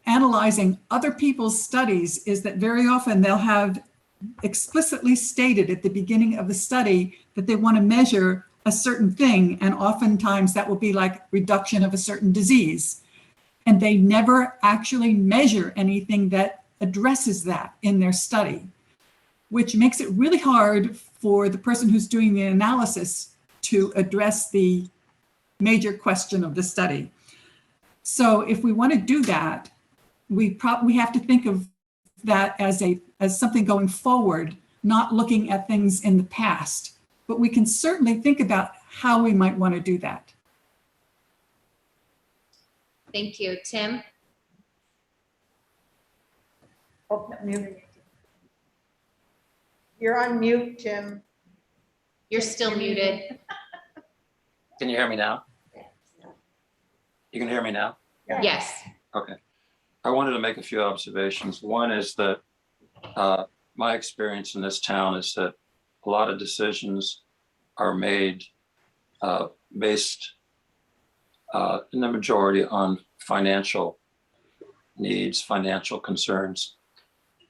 analyzing other people's studies is that very often they'll have explicitly stated at the beginning of the study that they want to measure a certain thing, and oftentimes that will be like reduction of a certain disease. And they never actually measure anything that addresses that in their study, which makes it really hard for the person who's doing the analysis to address the major question of the study. So if we want to do that, we have to think of that as something going forward, not looking at things in the past. But we can certainly think about how we might want to do that. Thank you. Tim? Oh, mute. You're on mute, Tim. You're still muted. Can you hear me now? You can hear me now? Yes. Okay. I wanted to make a few observations. One is that my experience in this town is that a lot of decisions are made based in the majority on financial needs, financial concerns.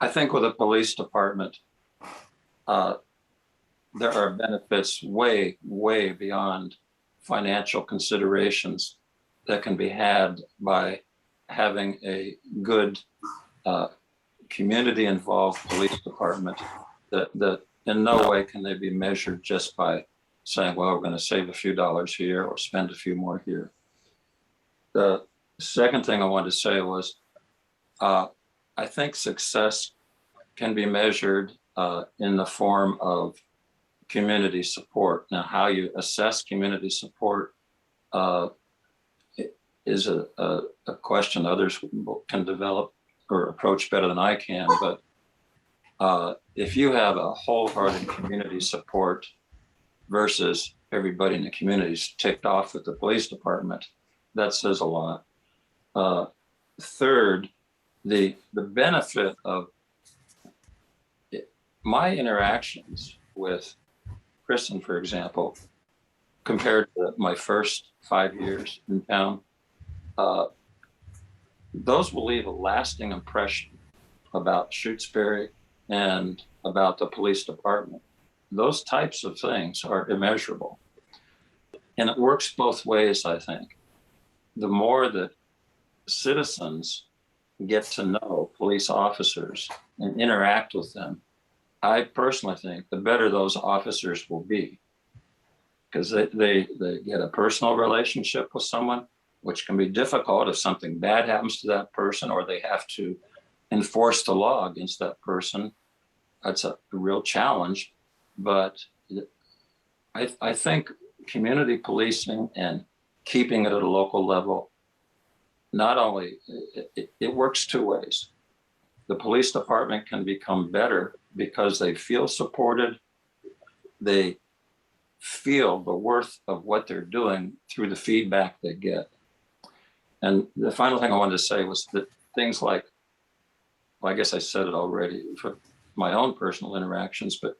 I think with a police department, there are benefits way, way beyond financial considerations that can be had by having a good community involved police department that in no way can they be measured just by saying, well, we're going to save a few dollars here or spend a few more here. The second thing I wanted to say was, I think success can be measured in the form of community support. Now, how you assess community support is a question others can develop or approach better than I can. But if you have a wholehearted community support versus everybody in the community is ticked off with the police department, that says a lot. Third, the benefit of my interactions with Kristen, for example, compared to my first 5 years in town, those will leave a lasting impression about Shutesbury and about the police department. Those types of things are immeasurable. And it works both ways, I think. The more that citizens get to know police officers and interact with them, I personally think the better those officers will be, because they get a personal relationship with someone, which can be difficult if something bad happens to that person or they have to enforce the law against that person. That's a real challenge. But I think community policing and keeping it at a local level, not only, it works two ways. The police department can become better because they feel supported. They feel the worth of what they're doing through the feedback they get. And the final thing I wanted to say was that things like, well, I guess I said it already for my own personal interactions, but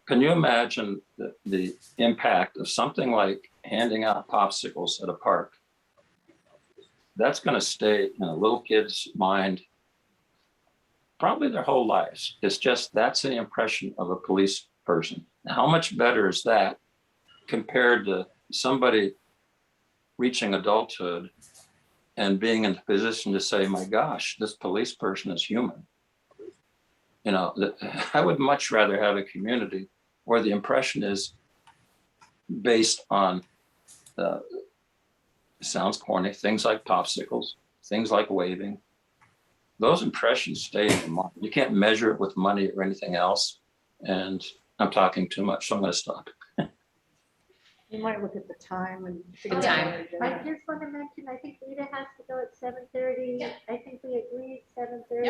can you imagine the impact of something like handing out popsicles at a park? That's going to stay in a little kid's mind probably their whole lives. It's just, that's the impression of a police person. Now, how much better is that compared to somebody reaching adulthood and being in a position to say, my gosh, this police person is human. You know, I would much rather have a community where the impression is based on, sounds corny, things like popsicles, things like waving. Those impressions stay in your mind. You can't measure it with money or anything else. And I'm talking too much, so I'm going to stop. You might look at the time and. The time. I just want to mention, I think Rita has to go at 7:30. I think we agreed 7:30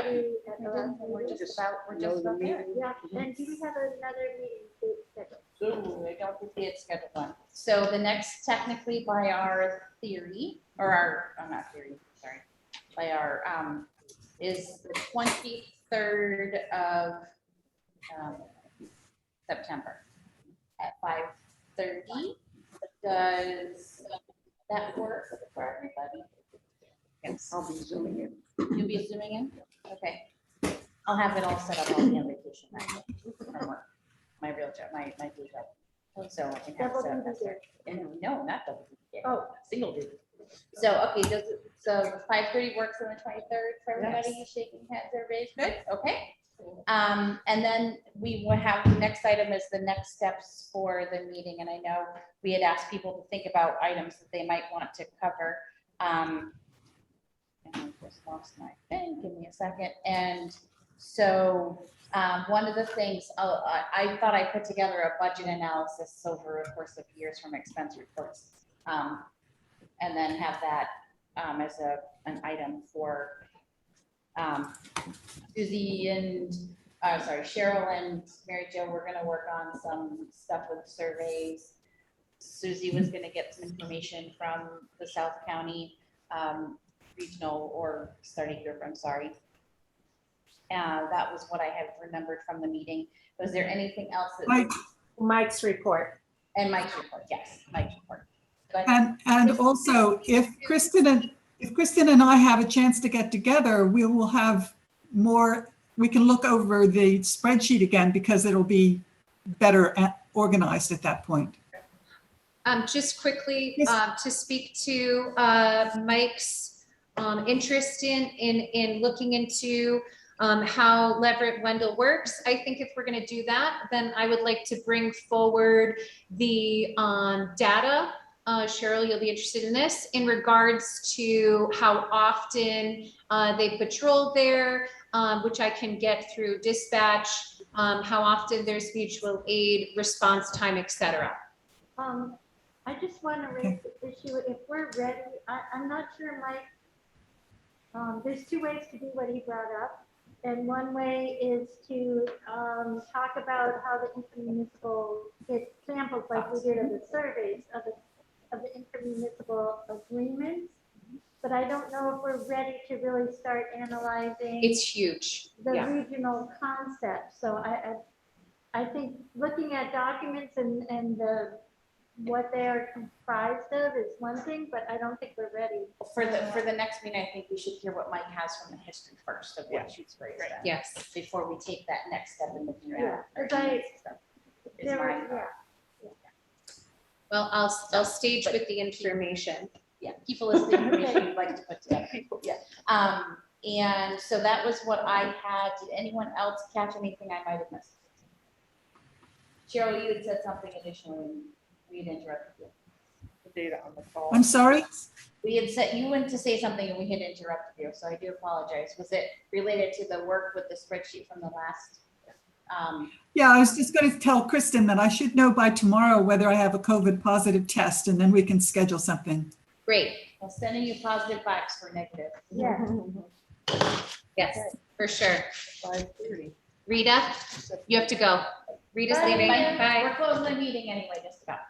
at the last We're meeting. just about there. Yeah, and do we have another meeting date scheduled? Ooh, I don't think we had scheduled one. So the next, technically by our theory, or our, oh, not theory, sorry, by our, is the 23rd of September at 5:30. Does that work for everybody? Yes. I'll be zooming in. You'll be zooming in? Okay. I'll have it all set up. I'll be on vacation that day from work. My real job, my day job. So I can have it set up. That's right. And no, not double duty. Oh. Single duty. So, okay, so 5:30 works on the 23rd for everybody? Yes. Shaking hands, everybody's good? Okay. And then we will have, the next item is the next steps for the meeting. And I know we had asked people to think about items that they might want to cover. I just lost my thing, give me a second. And so one of the things, I thought I put together a budget analysis over a course of years from expense reports. And then have that as an item for Susie and, sorry, Cheryl and Mary Jo. We're gonna work on some stuff with surveys. Susie was gonna get some information from the South County regional or study group, I'm sorry. That was what I have remembered from the meeting. Was there anything else that? Mike's report. And Mike's report, yes, Mike's report. Go ahead. And also, if Kristen and I have a chance to get together, we will have more, we can look over the spreadsheet again because it'll be better organized at that point. Just quickly, Yes. to speak to Mike's interest in looking into how Leverett Wendell works. I think if we're going to do that, then I would like to bring forward the data. Cheryl, you'll be interested in this in regards to how often they patrol there, which I can get through dispatch, how often there's mutual aid, response time, etc. I just want to raise the issue, if we're ready, I'm not sure, Mike, there's two ways to do what he brought up. And one way is to talk about how the intermunicipal get samples like we did of the surveys of the intermunicipal agreements. But I don't know if we're ready to really start analyzing. It's huge. The Yeah. regional concept. So I think looking at documents and what they are comprised of is one thing, but I don't think we're ready. For the next meeting, I think we should hear what Mike has from the history first of what Shutesbury is done. Yes. Before we take that next step in looking at. Yeah, our 'cause next step, is my- Well, I'll stage with the information. Yeah, people is the information we'd like to put together. Yeah. And so that was what I had. Did anyone else catch anything I might have missed? Cheryl, you had said something additionally, and we had interrupted you. The data on the call. I'm sorry? We had said, you went to say something and we had interrupted you, so I do apologize. Was it related to the work with the spreadsheet from the last? Yeah, I was just going to tell Kristen that I should know by tomorrow whether I have a COVID positive test, and then we can schedule something. Great. Well, sending you positive backs for negative. Yeah. Yes, for sure. 5:30. Rita, you have to go. Rita's Bye. leaving. Bye. We're closing the meeting anyway, just about.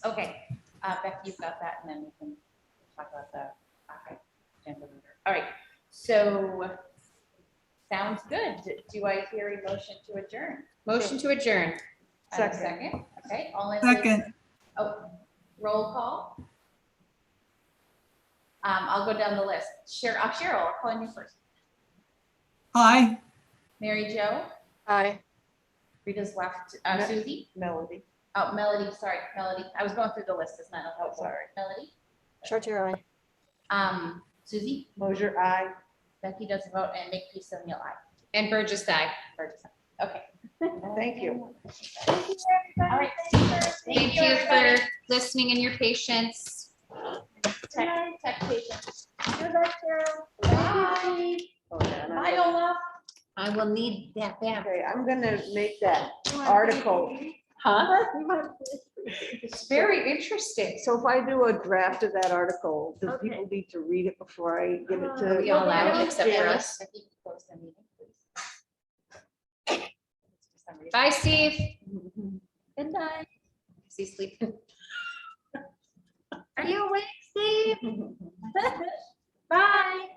Okay, Becky, you've got that, and then we can talk about the agenda later. All right, so sounds good. Do I hear a motion to adjourn? Motion to adjourn. Second. Okay, all in. Second. Oh, roll call. I'll go down the list. Cheryl, I'll call on you first. Aye. Mary Jo, Aye. Rita's left. Susie. Melody. Oh, Melody. Sorry, Melody. I was going through the list. It's not helpful. Sorry. Melody. Chartier, aye. Susie. Mosier, aye. Becky doesn't vote, and Makepeace O'Neill, aye. And Burgess died. Burgess, aye. Okay. Thank you. Thank you, everybody. All right. Thank you everybody. for listening and your patience. Tech patience. Good luck, Cheryl. Bye. Oh, yeah, and Bye, Olaf. I will need that back. Okay, I'm gonna make that article. Huh? You want- It's very interesting. So if I do a draft of that article, do Okay. people need to read it before I give it Are to? we all Okay, out I except for Janice? us? Becky, close the meeting, please. For some reason. Bye, Steve. Good night. Is he sleeping? Are you awake, Steve? Bye.